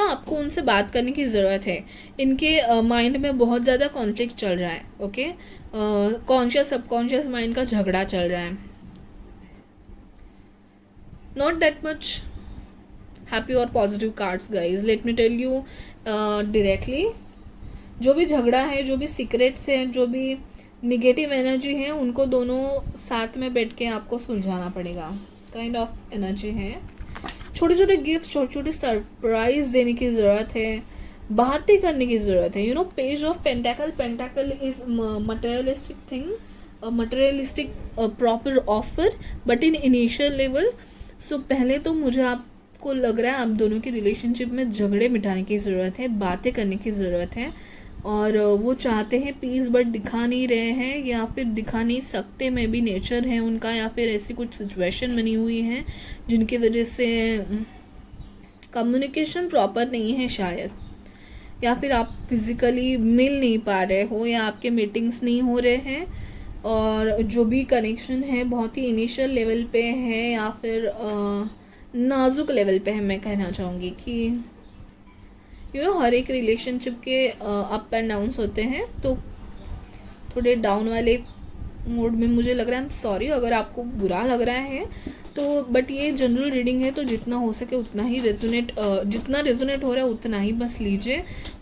आपको उनसे बात करने की ज़रूरत है। इनके माइंड में बहुत ज़्यादा कॉन्फ्लिक्ट चल रहा है, ओके। कॉन्शियस सबकॉन्शियस माइंड का झगड़ा चल रहा है। नॉट दैट मच हैप्पी और positive cards guys, let me tell you directly. जो भी झगड़ा है, जो भी सीक्रेट्स हैं, जो भी निगेटिव एनर्जी है, उनको दोनों साथ में बैठ के आपको सुलझाना पड़ेगा, काइंड ऑफ एनर्जी है। छोटे छोटे गिफ्ट, छोटे छोटे सरप्राइज देने की ज़रूरत है, बातें करने की ज़रूरत है। Page of pentacle, pentacle is materialistic thing, materialistic proper offer, but in initial level. So पहले तो मुझे आपको लग रहा है आप दोनों के रिलेशनशिप में झगड़े मिटाने की ज़रूरत है, बातें करने की ज़रूरत है, और वो चाहते हैं पीस बट दिखा नहीं रहे हैं, या फिर दिखा नहीं सकते, मे बी नेचर है उनका, या फिर ऐसी कुछ सिचुएशन बनी हुई है जिनकी वजह से कम्युनिकेशन प्रॉपर नहीं है शायद, या फिर आप फिज़िकली मिल नहीं पा रहे हो, या आपके मीटिंग्स नहीं हो रहे हैं, और जो भी कनेक्शन है बहुत ही इनिशियल लेवल पे है, या फिर नाजुक लेवल पे है। मैं कहना चाहूँगी कि हर एक रिलेशनशिप के अप एंड डाउन्स होते हैं, तो थोड़े डाउन वाले मूड में मुझे लग रहा है, आई एम सॉरी अगर आपको बुरा लग रहा है तो, बट ये जनरल रीडिंग है तो जितना हो सके उतना ही जितना रेजोनेट हो रहा है उतना ही बस लीजिए,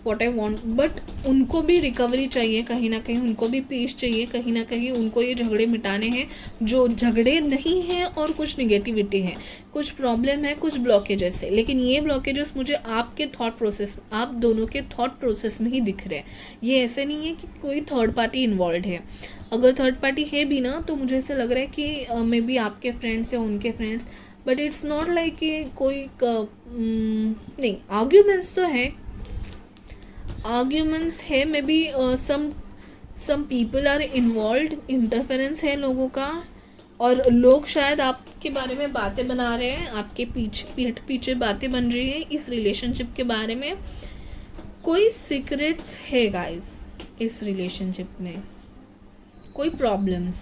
व्हाट आई वांट। बट उनको भी रिकवरी चाहिए कहीं ना कहीं, उनको भी पीस चाहिए कहीं ना कहीं, उनको ये झगड़े मिटाने हैं जो झगड़े नहीं हैं, और कुछ निगेटिविटी है, कुछ प्रॉब्लम है, कुछ ब्लॉकेजेस है, लेकिन ये ब्लॉकेजेस मुझे आपके थॉट प्रोसेस, आप दोनों के थॉट प्रोसेस में ही दिख रहे हैं। ये ऐसे नहीं है कि कोई थर्ड पार्टी इन्वॉल्व है। अगर थर्ड पार्टी है भी ना तो मुझे ऐसा लग रहा है कि मे बी आपके फ्रेंड्स या उनके friends, but it's not like कि कोई नहीं, आर्ग्यूमेंट्स तो है, आर्ग्यूमेंट्स है, मे be some people are involve, interference है लोगों का, और लोग शायद आपके बारे में बातें बना रहे हैं, आपके पीठ पीछे बातें बन रही है इस रिलेशनशिप के बारे में। कोई सीक्रेट्स है गाइस इस रिलेशनशिप में, कोई प्रॉब्लम्स,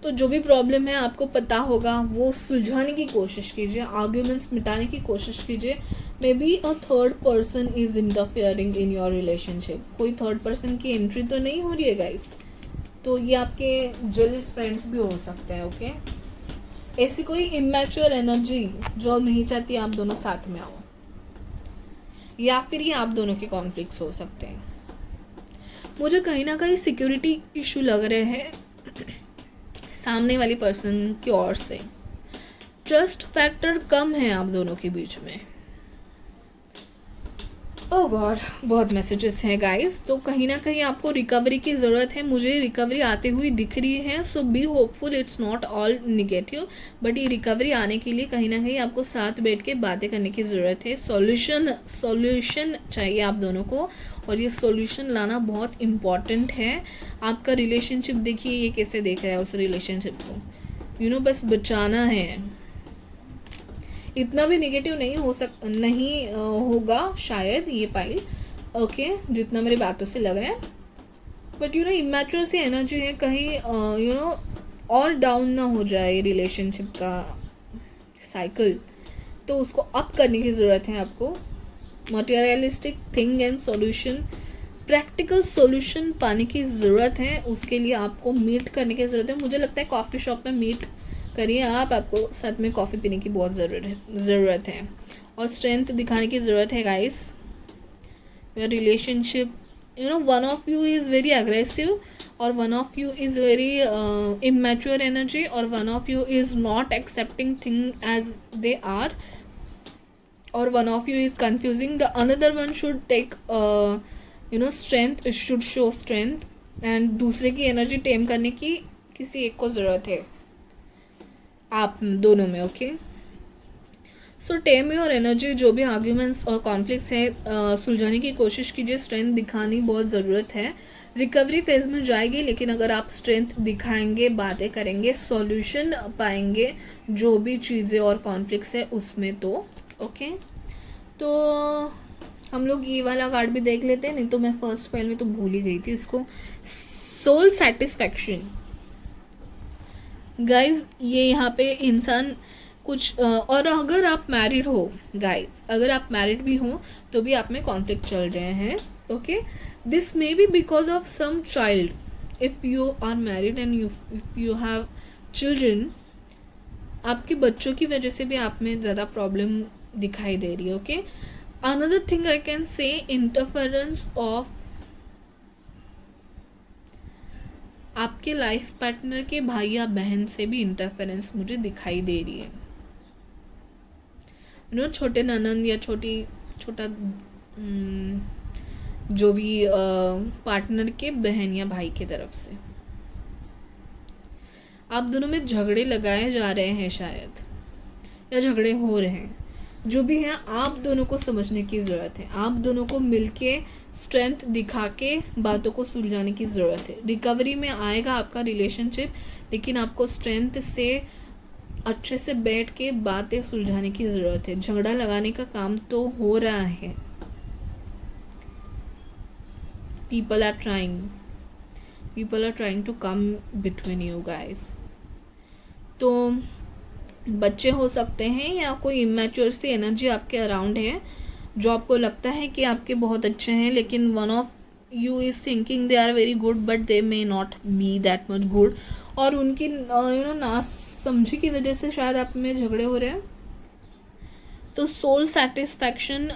तो जो भी प्रॉब्लम है आपको पता होगा वो सुलझाने की कोशिश कीजिए, आर्ग्यूमेंट्स मिटाने की कोशिश कीजिए। May be a third person is interfering in your relationship, कोई थर्ड पर्सन की एंट्री तो नहीं हो रही है गाइस, तो ये आपके जेलस फ्रेंड्स भी हो सकते हैं। ओके, ऐसी कोई इमैच्योर एनर्जी जो नहीं चाहती आप दोनों साथ में आओ, या फिर ये आप दोनों के कॉन्फ्लिक्ट्स हो सकते हैं। मुझे कहीं ना कहीं सिक्योरिटी इशू लग रहे हैं सामने वाली पर्सन की ओर से, ट्रस्ट फैक्टर कम है आप दोनों के बीच में। ओह गॉड, बहुत मैसेजेस हैं गाइस, तो कहीं ना कहीं आपको रिकवरी की ज़रूरत है, मुझे रिकवरी आते हुई दिख रही है, so be hopeful, it's not all negative, but ये रिकवरी आने के लिए कहीं ना कहीं आपको साथ बैठ के बातें करने की ज़रूरत है, सॉल्यूशन चाहिए आप दोनों को, और ये सॉल्यूशन लाना बहुत इम्पॉर्टेंट है। आपका रिलेशनशिप देखिए ये कैसे देख रहा है उस रिलेशनशिप को, बस बचाना है, इतना भी नेगेटिव नहीं होगा शायद ये पाइल, ओके, जितना मेरी बातों से लग रहा है, बट इमैच्योर सी एनर्जी है कहीं, और डाउन ना हो जाए रिलेशनशिप का साइकिल, तो उसको अप करने की ज़रूरत है आपको। Materialistic thing and solution, practical solution पाने की ज़रूरत है, उसके लिए आपको मीट करने की ज़रूरत है। मुझे लगता है कॉफ़ी शॉप में मीट करिए आपको साथ में कॉफ़ी पीने की बहुत ज़रूरत है, और स्ट्रेंथ दिखाने की ज़रूरत है guys. Your relationship, one of you is very aggressive, और one of you is very immature energy, और one of you is not accepting thing as they are, or one of you is confusing, the another one should take strength, should show strength, and दूसरे की energy टेम करने की किसी एक को ज़रूरत है आप दोनों में। Okay, so time your energy, जो भी आर्ग्यूमेंट्स और कॉन्फ्लिक्ट्स हैं सुलझाने की कोशिश कीजिए, स्ट्रेंथ दिखानी बहुत ज़रूरत है। रिकवरी फेज में जाएगी, लेकिन अगर आप स्ट्रेंथ दिखाएंगे, बातें करेंगे, सॉल्यूशन पाएंगे जो भी चीज़ें और कॉन्फ्लिक्ट्स है उसमें, तो ओके। तो हम लोग ये वाला कार्ड भी देख लेते हैं, नहीं तो मैं फर्स्ट फाइल में तो भूल ही गई थी इसको। सोल सेटिस्फैक्शन गाइज, ये यहाँ पे इंसान कुछ और अगर आप मैरिड हो गाइज, अगर आप मैरिड भी हो तो भी आप में कॉन्फ्लिक्ट चल रहे हैं। Okay, this may be because of some child, if you are married and if you have children, आपके बच्चों की वजह से भी आप में ज़्यादा प्रॉब्लम दिखाई दे रही है। Okay, another thing I can say, interference of आपके लाइफ पार्टनर के भाई या बहन से भी इंटरफेरेंस मुझे दिखाई दे रही है। छोटे ननंद या छोटा जो भी पार्टनर के बहन या भाई की तरफ से आप दोनों में झगड़े लगाए जा रहे हैं शायद, या झगड़े हो रहे हैं। जो भी है आप दोनों को समझने की ज़रूरत है, आप दोनों को मिलके स्ट्रेंथ दिखा के बातों को सुलझाने की ज़रूरत है। रिकवरी में आएगा आपका रिलेशनशिप, लेकिन आपको स्ट्रेंथ से अच्छे से बैठ के बातें सुलझाने की ज़रूरत है। झगड़ा लगाने का काम तो हो रहा है, people are trying to come between you guys। तो बच्चे हो सकते हैं या कोई इमेच्योर सी एनर्जी आपके अराउंड है, जो आपको लगता है कि आपके बहुत अच्छे हैं, लेकिन one of you is thinking they are very good but they may not be that much good, और उनकी ना समझी की वजह से शायद आप में झगड़े हो रहे हैं। तो सोल सेटिस्फैक्शन,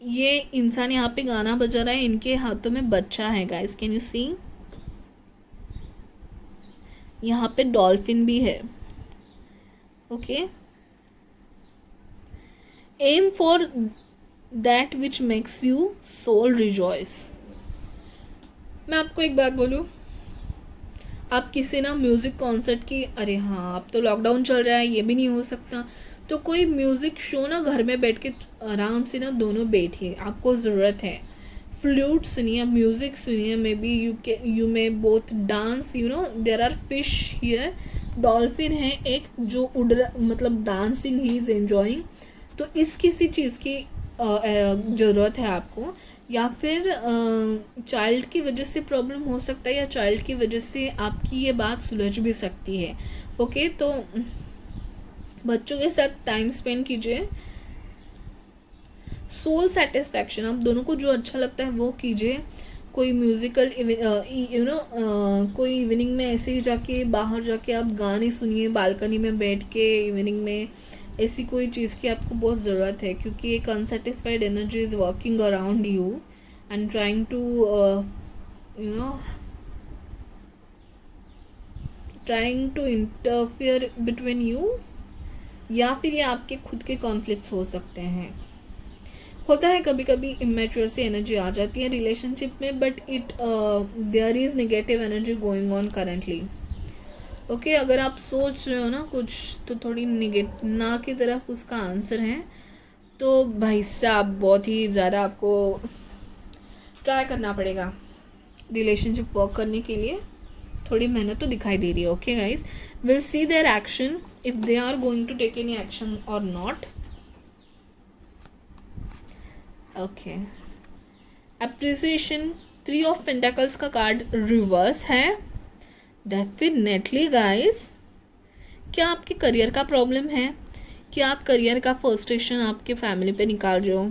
ये इंसान यहाँ पे गाना बजा रहा है, इनके हाथों में बच्चा है गाइस, कैन यू सी, यहाँ पे डॉल्फिन भी है। Okay, aim for that which makes you soul rejoice. मैं आपको एक बात बोलूँ, आप किसी ना म्यूज़िक कॉन्सर्ट की, अरे हाँ अब तो लॉकडाउन चल रहा है, ये भी नहीं हो सकता, तो कोई म्यूज़िक शो ना घर में बैठ के आराम से ना दोनों बैठिए, आपको ज़रूरत है। फ्लूट सुनिए, म्यूज़िक सुनिए, may B you may both dance, you know there are fish here, dolphin है एक जो उड़ मतलब डांसिंग ही इज़ एंजॉइंग। तो इस किसी चीज़ की ज़रूरत है आपको, या फिर चाइल्ड की वजह से प्रॉब्लम हो सकता है, या चाइल्ड की वजह से आपकी ये बात सुलझ भी सकती है। ओके, तो बच्चों के साथ टाइम स्पेंड कीजिए। सोल सेटिस्फैक्शन, आप दोनों को जो अच्छा लगता है वो कीजिए। कोई म्यूज़िकल कोई इवनिंग में ऐसे ही जाके बाहर जाके आप गाने सुनिए बालकनी में बैठ के इवनिंग में, ऐसी कोई चीज़ की आपको बहुत ज़रूरत है, क्योंकि एक unsatisfied energy is working around you and trying to interfere between you, या फिर ये आपके खुद के कॉन्फ्लिक्ट्स हो सकते हैं। होता है कभी कभी इमेच्योर सी एनर्जी आ जाती है रिलेशनशिप में, but there is negative energy going on currently. Okay, अगर आप सोच रहे हो ना कुछ, तो थोड़ी ना की तरफ उसका आंसर है, तो भाई साहब बहुत ही ज़्यादा आपको ट्राई करना पड़ेगा रिलेशनशिप वर्क करने के लिए, थोड़ी मेहनत तो दिखाई दे रही है। Okay guys, will see their action if they are going to take any action और not. Okay, appreciation, 3 of pentacles का कार्ड रिवर्स है। डेफिनेटली गाइस, क्या आपके करियर का प्रॉब्लम है, क्या आप करियर का फ्रस्ट्रेशन आपके फैमिली पे निकाल रहे हो,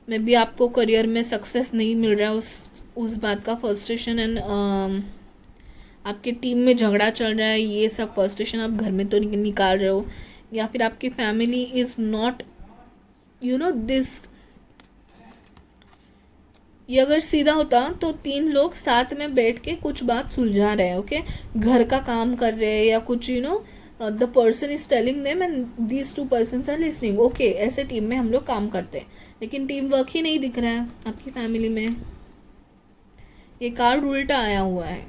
मे बी आपको करियर में सक्सेस नहीं मिल रहा है, उस बात का फ्रस्ट्रेशन, एंड आपके टीम में झगड़ा चल रहा है, ये सब फ्रस्ट्रेशन आप घर में तो निकाल रहे हो, या फिर आपकी फैमिली इज़ नॉट दिस। ये अगर सीधा होता तो 3 लोग साथ में बैठ के कुछ बात सुलझा रहे हैं। ओके, घर का काम कर रहे हैं या कुछ the person is telling them and these 2 persons are listening. Okay, ऐसे टीम में हम लोग काम करते हैं, लेकिन टीम वर्क ही नहीं दिख रहा है आपकी फैमिली में। ये कार्ड उल्टा आया हुआ है,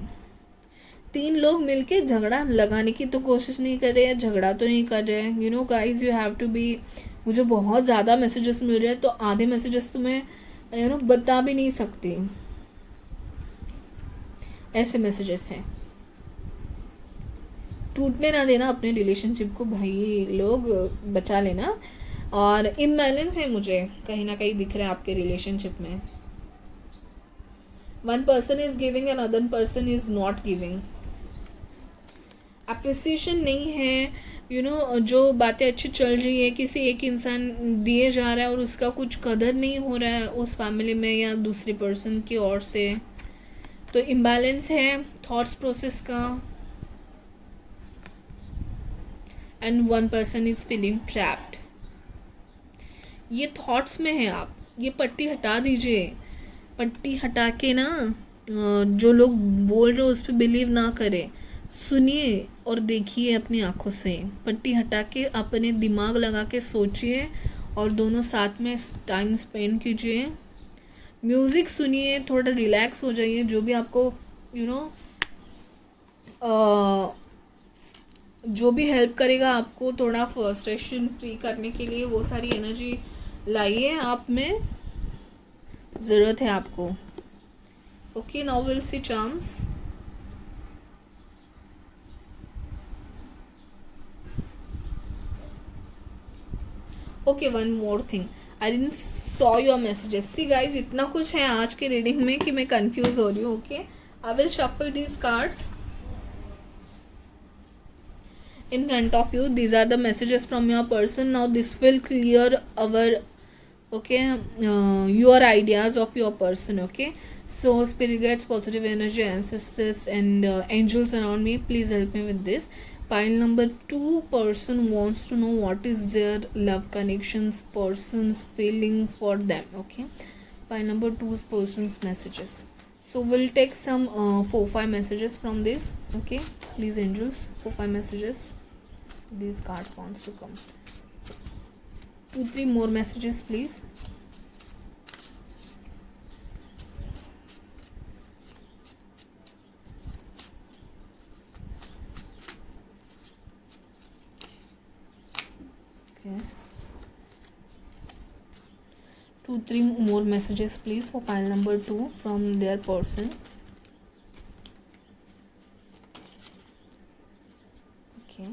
3 लोग मिलके झगड़ा लगाने की तो कोशिश नहीं कर रहे हैं, झगड़ा तो नहीं कर रहे हैं। Guys, you have to be, मुझे बहुत ज़्यादा मैसेजेस मिल रहे हैं, तो आधे मैसेजेस तो मैं बता भी नहीं सकती, ऐसे मैसेजेस हैं। टूटने ना देना अपने रिलेशनशिप को भाई, लोग बचा लेना। और इम्बैलेंस है मुझे कहीं ना कहीं दिख रहा है आपके रिलेशनशिप में। 1 person is giving and other person is not giving. Appreciation नहीं है, जो बातें अच्छी चल रही है, किसी एक इंसान दिए जा रहा है और उसका कुछ कदर नहीं हो रहा है उस फैमिली में या दूसरी पर्सन की ओर से, तो इम्बैलेंस है थॉट्स प्रोसेस का। And 1 person is feeling trapped. ये थॉट्स में है, आप ये पट्टी हटा दीजिए, पट्टी हटा के ना जो लोग बोल रहे हो उस पर बिलीव ना करें, सुनिए और देखिए अपनी आंखों से, पट्टी हटा के अपने दिमाग लगा के सोचिए और दोनों साथ में टाइम स्पेंड कीजिए। म्यूज़िक सुनिए, थोड़ा रिलैक्स हो जाइए, जो भी आपको जो भी हेल्प करेगा आपको थोड़ा फ्रस्ट्रेशन फ्री करने के लिए, वो सारी एनर्जी लाइए, आप में ज़रूरत है आपको. Okay, now will C charms. Okay, one more thing, I didn't saw your messages. See guys, इतना कुछ है आज के रीडिंग में कि मैं कंफ्यूज हो रही हूँ. Okay, I will shuffle these cards in front of you. These are the messages from your person. Now this will clear our your ideas of your person. Okay, so spirit guides, positive energy, ancestors and angels around me, please help me with this. Pile number 2 person wants to know what is their love connections, person's feeling for them. Okay, pile number 2 person's messages. So we'll take some 4-5 messages from this. Okay, please angels, 4-5 messages these cards wants to come. 2-3 more messages please. Okay, 2-3 more messages please for pile number 2 from their person. Okay,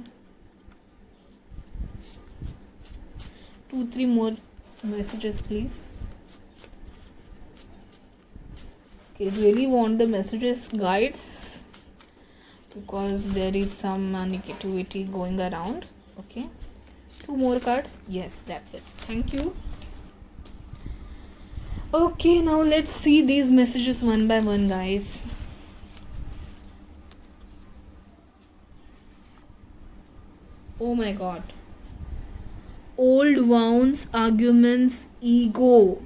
2-3 more messages please. Okay, really want the messages, guides, because there is some negativity going around. Okay, 2 more cards. Yes, that's it. Thank you. Okay, now let's see these messages one by one, guys. Oh my god, old wounds, arguments, ego.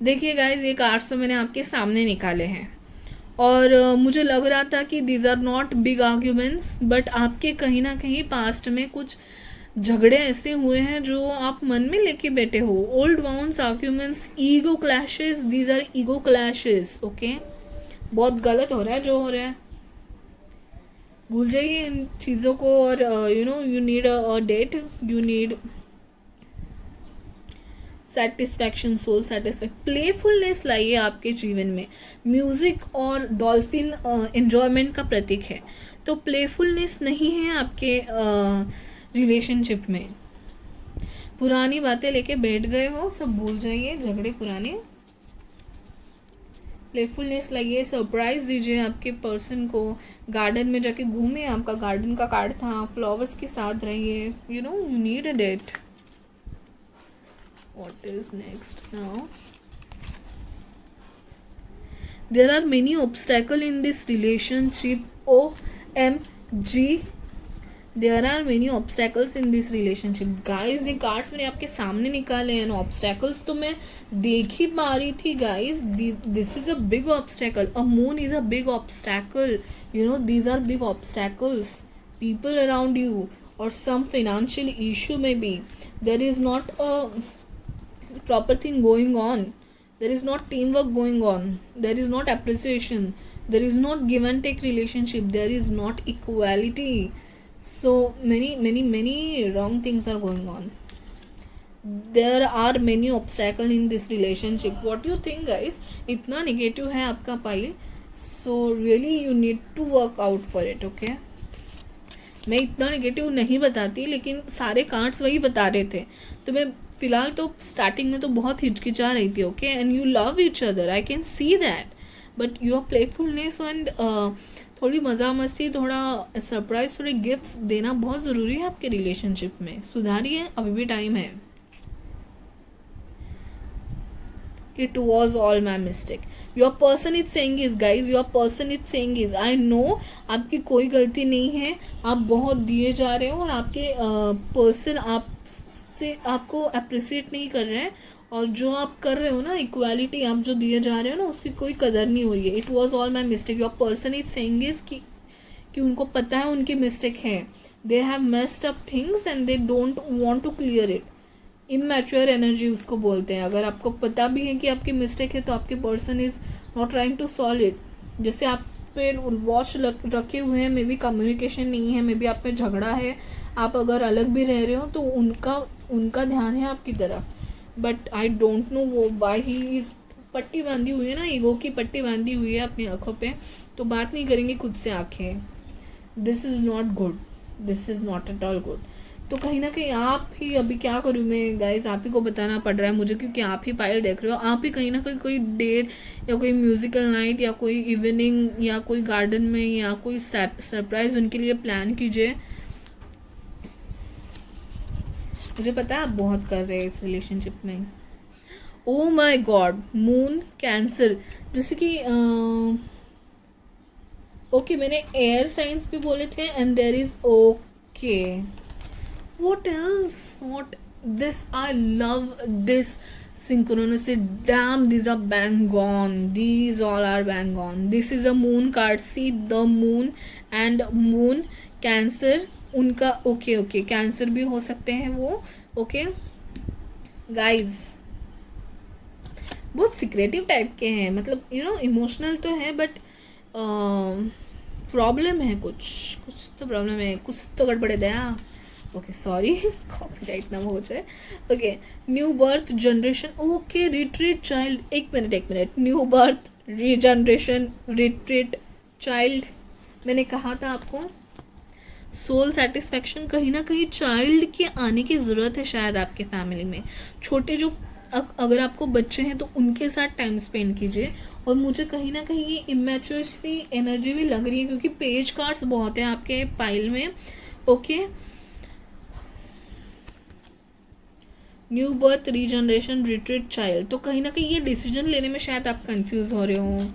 देखिए guys, ये cards तो मैंने आपके सामने निकाले हैं और मुझे लग रहा था कि these are not big arguments, but आपके कहीं ना कहीं पास्ट में कुछ झगड़े ऐसे हुए हैं जो आप मन में लेके बैठे हो. Old wounds, arguments, ego clashes, these are ego clashes. Okay, बहुत गलत हो रहा है जो हो रहा है, भूल जाइए इन चीज़ों को. और you need a date, you need satisfaction, soul satisfaction, playfulness लाइए आपके जीवन में. म्यूजिक और डॉल्फिन एंजॉयमेंट का प्रतीक है, तो प्लेफुलनेस नहीं है आपके रिलेशनशिप में. पुरानी बातें लेके बैठ गए हो, सब भूल जाइए, झगड़े पुराने. प्लेफुलनेस लाइए, सरप्राइज दीजिए आपके पर्सन को. गार्डन में जाके घूमे, आपका गार्डन का कार्ड था, फ्लावर्स के साथ रहिए. You need a date. What is next now? There are many obstacles in this relationship. OMG, there are many obstacles in this relationship. Guys, ये कार्ड्स मैंने आपके सामने निकाले हैं. ऑब्स्टैकल्स तो मैं देख ही पा रही थी guys. This is a big obstacle. A moon is a big obstacle. These are big obstacles. People around you or some financial issue maybe. There is not a proper thing going on. There is not teamwork going on. There is not appreciation. There is not give and take relationship. There is not equality. So many wrong things are going on. There are many obstacles in this relationship. What do you think guys? इतना negative है आपका pile. So really you need to work out for it. Okay, मैं इतना negative नहीं बताती, लेकिन सारे cards वही बता रहे थे. तो मैं फिलहाल तो स्टार्टिंग में तो बहुत हिचकिचा रही थी. Okay, and you love each other, I can see that, but your playfulness and थोड़ी मज़ा मस्ती, थोड़ा सरप्राइज, थोड़े गिफ्ट्स देना बहुत ज़रूरी है आपके रिलेशनशिप में. सुधारिए, अभी भी टाइम है. It was all my mistake. Your person is saying is, guys, your person is saying is, I know आपकी कोई गलती नहीं है, आप बहुत दिए जा रहे हो और आपके पर्सन आपसे आपको अप्रिसिएट नहीं कर रहे हैं, और जो आप कर रहे हो ना, इक्वालिटी आप जो दिए जा रहे हो ना, उसकी कोई कदर नहीं हो रही है. It was all my mistake. Your person is saying is कि उनको पता है उनकी मिस्टेक है. They have messed up things and they don't want to clear it. Immature energy उसको बोलते हैं. अगर आपको पता भी है कि आपकी मिस्टेक है, तो आपके person is not trying to solve it. जैसे आप पे वॉच रखे हुए हैं, मे बी कम्युनिकेशन नहीं है, मे बी आप में झगड़ा है, आप अगर अलग भी रह रहे हो तो उनका ध्यान है आपकी तरफ, बट आई डोंट नो वो वाई ही इज, पट्टी बांधी हुई है ना, ईगो की पट्टी बांधी हुई है अपनी आंखों पे, तो बात नहीं करेंगे खुद से आंखें. This is not good, this is not at all good. तो कहीं ना कहीं आप ही, अभी क्या करूँ मैं गाइज, आप ही को बताना पड़ रहा है मुझे, क्योंकि आप ही पायल देख रहे हो, आप ही कहीं ना कहीं कोई डेट या कोई म्यूजिकल नाइट या कोई इवनिंग या कोई गार्डन में या कोई सरप्राइज उनके लिए प्लान कीजिए. मुझे पता है आप बहुत कर रहे हैं इस रिलेशनशिप में. Oh my god, moon cancer, जैसे कि ओके मैंने एयर साइंस भी बोले थे, and there is okay what else, what this, I love this synchronicity, damn, these are bang on, these all are bang on. This is a moon card, see the moon and moon cancer, उनका okay okay cancer भी हो सकते हैं वो. Okay guys बहुत secretive type के हैं, मतलब यू नो इमोशनल तो है, बट प्रॉब्लम है, कुछ कुछ तो प्रॉब्लम है, कुछ तो गड़बड़ है दया. ओके सॉरी, कॉपीराइट ना हो जाए. Okay, new birth generation, okay retreat child, एक minute, new birth regeneration retreat child, मैंने कहा था आपको सोल सेटिस्फैक्शन, कहीं ना कहीं चाइल्ड के आने की ज़रूरत है शायद आपके फैमिली में. छोटे जो अगर आपको बच्चे हैं तो उनके साथ टाइम स्पेंड कीजिए. और मुझे कहीं ना कहीं ये इमेच्योरिटी एनर्जी भी लग रही है, क्योंकि पेज कार्ड्स बहुत है आपके पाइल में. Okay, new birth regeneration retreat child, तो कहीं ना कहीं ये डिसीजन लेने में शायद आप कंफ्यूज हो रहे हो,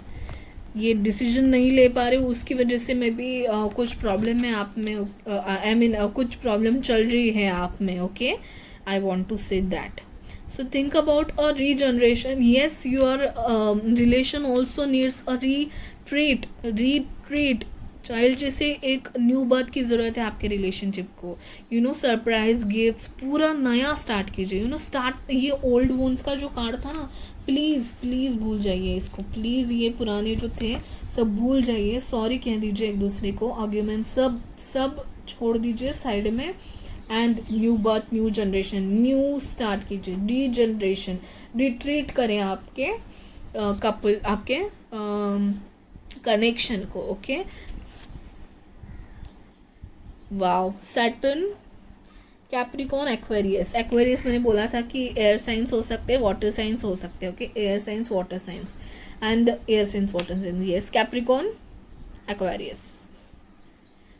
ये डिसीजन नहीं ले पा रहे हो, उसकी वजह से मे बी कुछ प्रॉब्लम है आप में, आई मीन कुछ प्रॉब्लम चल रही है आप में. Okay, I want to say that. So think about a regeneration. Yes, your relation also needs a retreat child, जैसे एक न्यू बर्थ की ज़रूरत है आपके रिलेशनशिप को. यू नो सरप्राइज गिफ्ट, पूरा नया स्टार्ट कीजिए. यू नो स्टार्ट, ये ओल्ड वोन्स का जो कार्ड था ना, प्लीज़ प्लीज़ भूल जाइए इसको, प्लीज़ ये पुराने जो थे सब भूल जाइए. सॉरी कह दीजिए एक दूसरे को, आर्ग्यूमेंट सब सब छोड़ दीजिए साइड में, and new birth, new generation, new start कीजिए. डी जनरेशन, रिट्रीट करें आपके कपल, आपके कनेक्शन को. Okay, wow, Saturn Capricorn Aquarius. Aquarius मैंने बोला था कि एयर साइंस हो सकते हैं, वाटर साइंस हो सकते हैं. Okay, air science, water science, and air science, water science. Yes, Capricorn Aquarius,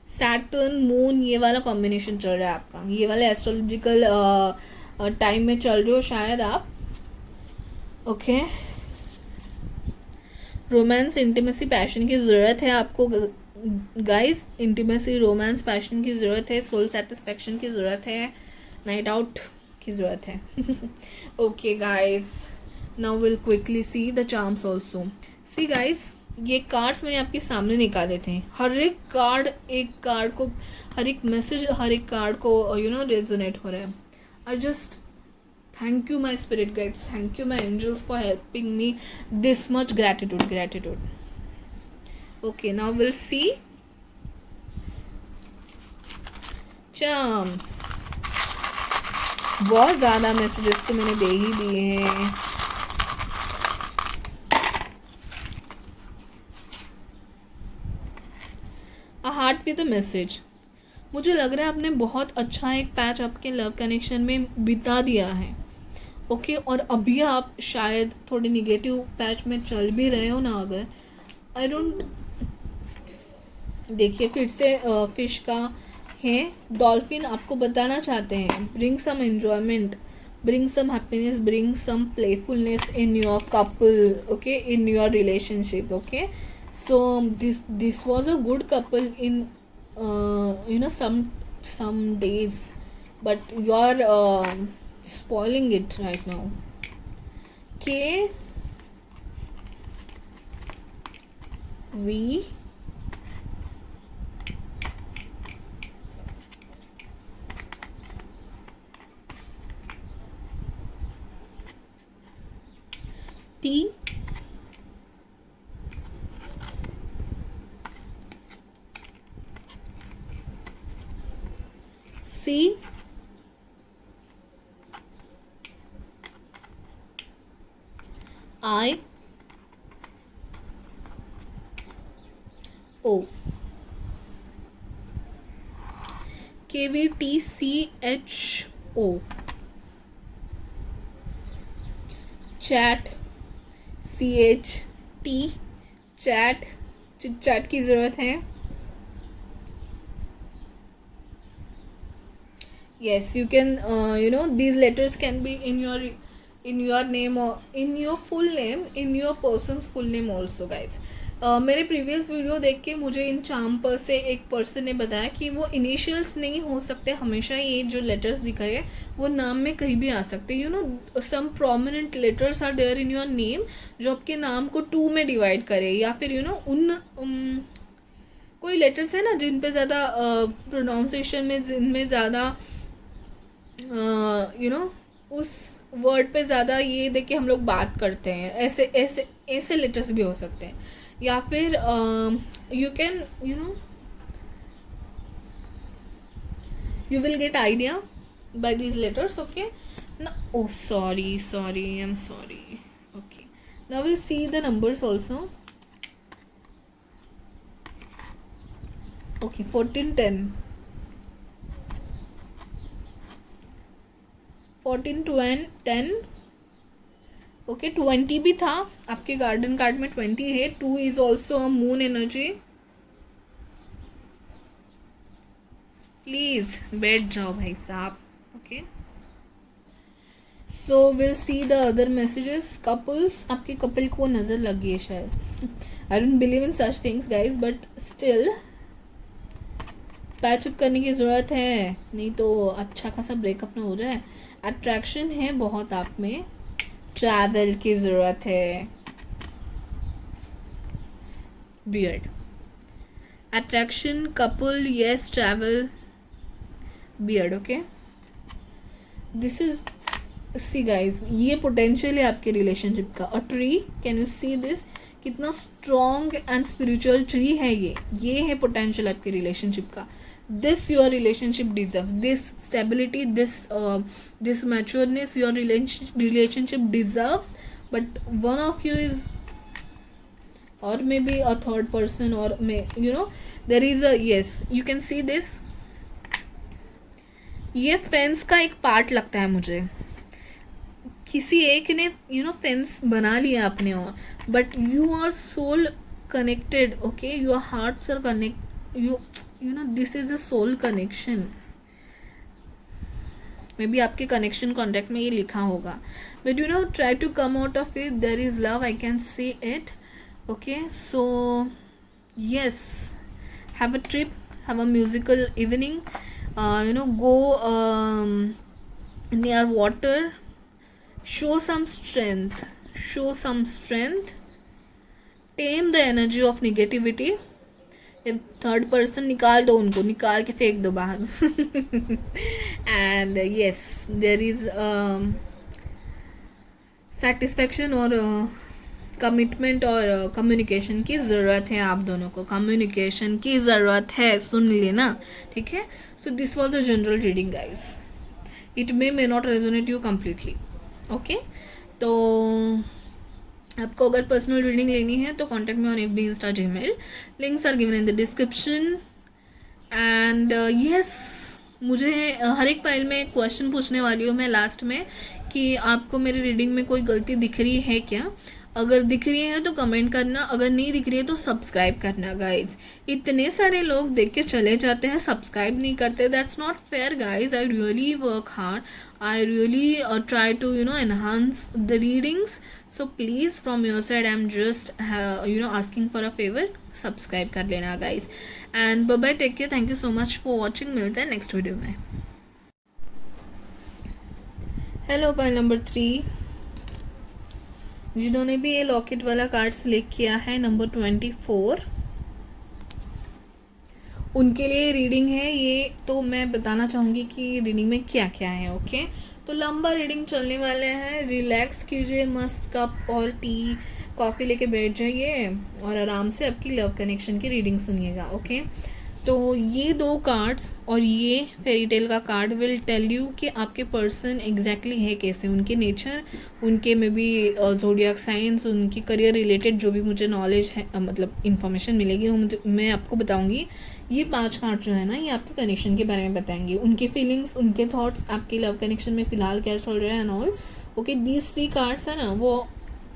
Saturn moon, ये वाला कॉम्बिनेशन चल रहा है आपका, ये वाले एस्ट्रोलॉजिकल टाइम में चल रहे हो शायद आप. ओके, रोमांस, इंटीमेसी, पैशन की ज़रूरत है आपको गाइस. इंटीमेसी, रोमांस, पैशन की ज़रूरत है, सोल सेटिस्फैक्शन की ज़रूरत है, नाइट आउट की ज़रूरत है. Okay guys, now will quickly see the charms also. See guys, ये कार्ड्स मैंने आपके सामने निकाले थे. हर एक कार्ड, एक कार्ड को, हर एक मैसेज हर एक कार्ड को यू नो रेजोनेट हो रहा है. I just thank you my spirit guides, thank you my angels for helping me this much. Gratitude. Okay, now we'll see charms. बहुत ज़्यादा मैसेजेस तो मैंने दे ही दिए हैं. A heart with a message. मुझे लग रहा है आपने बहुत अच्छा एक पैच आपके लव कनेक्शन में बिता दिया है. ओके, और अभी आप शायद थोड़े निगेटिव पैच में चल भी रहे हो ना, अगर आई डोंट, देखिए फिर से फिश का है. डॉल्फिन आपको बताना चाहते हैं, bring some enjoyment, bring some happiness, bring some playfulness in your couple. Okay, in your relationship. Okay, so this was a good couple in you know some days, but you're spoiling it right now. K V T C, I, O. KVTCHO. Chat, CHT, chat, chit chat की ज़रूरत है. Yes, you can, these letters can be in your name or in your full name, in your person's full name also, guys. मेरे previous video देख के मुझे इन charm पर से एक पर्सन ने बताया कि वो इनिशियल्स नहीं हो सकते, हमेशा ये जो लेटर्स दिख रहे हैं वो नाम में कहीं भी आ सकते. Some prominent letters are there in your name जो आपके नाम को 2 में डिवाइड करे, या फिर कोई लेटर्स है ना जिन पे ज़्यादा प्रोनाउंसिएशन में जिनमें ज़्यादा उस वर्ड पे ज़्यादा ये देख के हम लोग बात करते हैं. ऐसे ऐसे ऐसे लेटर्स भी हो सकते हैं. या फिर you can you will get idea by these letters. Okay, now, oh sorry, I'm sorry. Okay, now we'll see the numbers also. Okay, 14 10, 14 10. Okay 20 भी था आपके गार्डन कार्ड में, 20 है. 2 is also a moon energy. Please बैठ जाओ भाई साहब. Okay, so will see the other messages. Couples, आपके कपल को नज़र लगी है शायद. I don't believe in such things guys, but still patch up करने की ज़रूरत है, नहीं तो अच्छा खासा ब्रेकअप ना हो जाए. अट्रैक्शन है बहुत आप में, ट्रैवल की ज़रूरत है. Beard, attraction, couple, yes, travel, beard. Okay, this is, see guys, ये पोटेंशियल है आपके रिलेशनशिप का. A tree, can you see this, कितना स्ट्रॉन्ग एंड स्पिरिचुअल ट्री है ये है पोटेंशियल आपके रिलेशनशिप का. This your relationship deserves, this stability, this matureness your relationship deserves. But one of you is, or maybe a third person, or there is a, yes, you can see this. ये fence का एक part लगता है मुझे. किसी एक ने fence बना लिया अपने और, but you are soul connected. Okay, your hearts are connect. This is a soul connection. Maybe आपके connection contact में ये लिखा होगा, but try to come out of it. There is love, I can see it. Okay, so yes, have a trip, have a musical evening, go near water, show some strength, tame the energy of negativity. Third person निकाल दो, उनको निकाल के फेंक दो बाहर. And yes, there is satisfaction और commitment और कम्युनिकेशन की ज़रूरत है. आप दोनों को कम्युनिकेशन की ज़रूरत है, सुन लेना, ठीक है. So this was a general reading guys. It may not resonate you completely. Okay, तो आपको अगर पर्सनल रीडिंग लेनी है तो contact me on FB, Insta, Gmail. Links are given in the description. And yes, मुझे हर एक फाइल में क्वेश्चन पूछने वाली हूँ मैं लास्ट में कि आपको मेरी रीडिंग में कोई गलती दिख रही है क्या. अगर दिख रही है तो कमेंट करना, अगर नहीं दिख रही है तो सब्सक्राइब करना गाइज. इतने सारे लोग देख के चले जाते हैं, सब्सक्राइब नहीं करते. That's not fair guys. I really work hard, I really try to enhance the readings. So please from your side I am just asking for a favour, subscribe कर लेना गाइज. And bye bye, take care, thank you so much for watching. मिलते हैं next video में. Hello pile number 3, जिन्होंने भी ये locket वाला कार्ड सिलेक्ट किया है, नंबर 24, उनके लिए रीडिंग है ये. तो मैं बताना चाहूँगी कि रीडिंग में क्या क्या है. ओके, तो लंबा रीडिंग चलने वाले हैं. रिलैक्स कीजिए, मस्त कप और टी कॉफ़ी लेके बैठ जाइए और आराम से आपकी लव कनेक्शन की रीडिंग सुनिएगा. ओके, तो ये 2 कार्ड्स और ये फेरी टेल का कार्ड विल टेल यू कि आपके पर्सन एग्जैक्टली है कैसे, उनके नेचर, उनके में भी ज़ोडिएक साइंस, उनकी करियर रिलेटेड जो भी मुझे नॉलेज है, मतलब इन्फॉर्मेशन मिलेगी वो मैं आपको बताऊंगी। ये 5 कार्ड जो है ना, ये आपके कनेक्शन के बारे में बताएंगे, उनके फीलिंग्स, उनके थॉट्स, आपके लव कनेक्शन में फ़िलहाल क्या चल रहा है and all. Okay, these 3 cards है ना, वो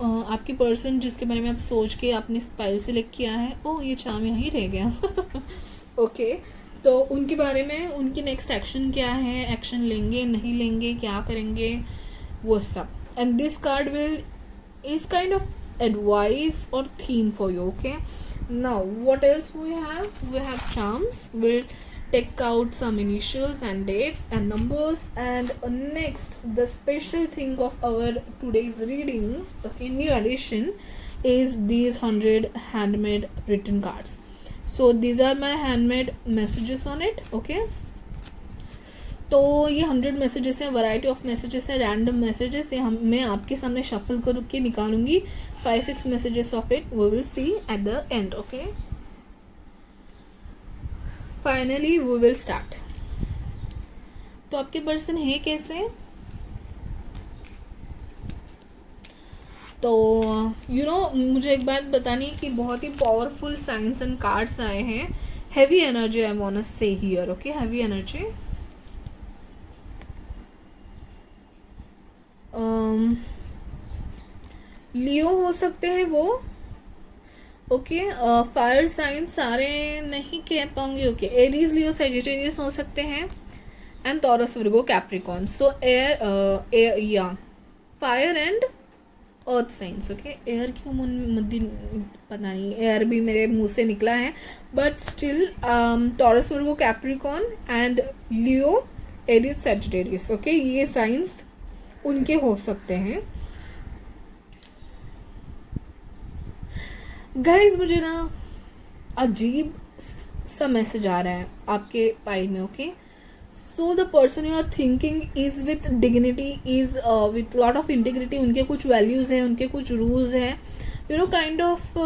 आपकी पर्सन जिसके बारे में आप सोच के आपने स्पाइल सेलेक्ट किया है, ओह ये चाम यहाँ ही रह गया ओके, तो उनके बारे में, उनकी नेक्स्ट एक्शन क्या है, एक्शन लेंगे नहीं लेंगे, क्या करेंगे, वो सब। And this card will is kind of advice और theme for you. Okay, now what else we have charms, will take out some initials and dates and numbers, and next the special thing of our today's reading, okay, new edition, is these 100 handmade written cards. So these are my handmade messages on it. Okay, तो ये 100 messages हैं, variety of messages हैं, random messages हैं। मैं आपके सामने shuffle करके निकालूंगी 5-6 messages of it, we will see at the end. Okay, finally we will start. तो आपके पर्सन है कैसे, तो मुझे एक बात बतानी है कि बहुत ही पावरफुल साइंस एंड कार्ड्स आए हैं, heavy energy I want to say here. Okay, heavy energy, Leo हो सकते हैं वो। ओके, फायर साइन सारे नहीं कह पाऊंगी। ओके, एरीज, लियो, सैजिटेरियस हो सकते हैं, and Taurus, Virgo, Capricorn. So air या fire and earth science. Okay, air क्यों मुद्दी पता नहीं, एयर भी मेरे मुंह से निकला है, but still taurus, Virgo, Capricorn and Leo, Aries, Sagittarius. Okay, ये साइंस उनके हो सकते हैं। गाइज, मुझे ना अजीब सा मैसेज आ रहा है आपके पाइल में। Okay, so the person you are thinking is with dignity, is with lot of integrity, उनके कुछ वैल्यूज हैं, उनके कुछ रूल्स हैं, काइंड ऑफ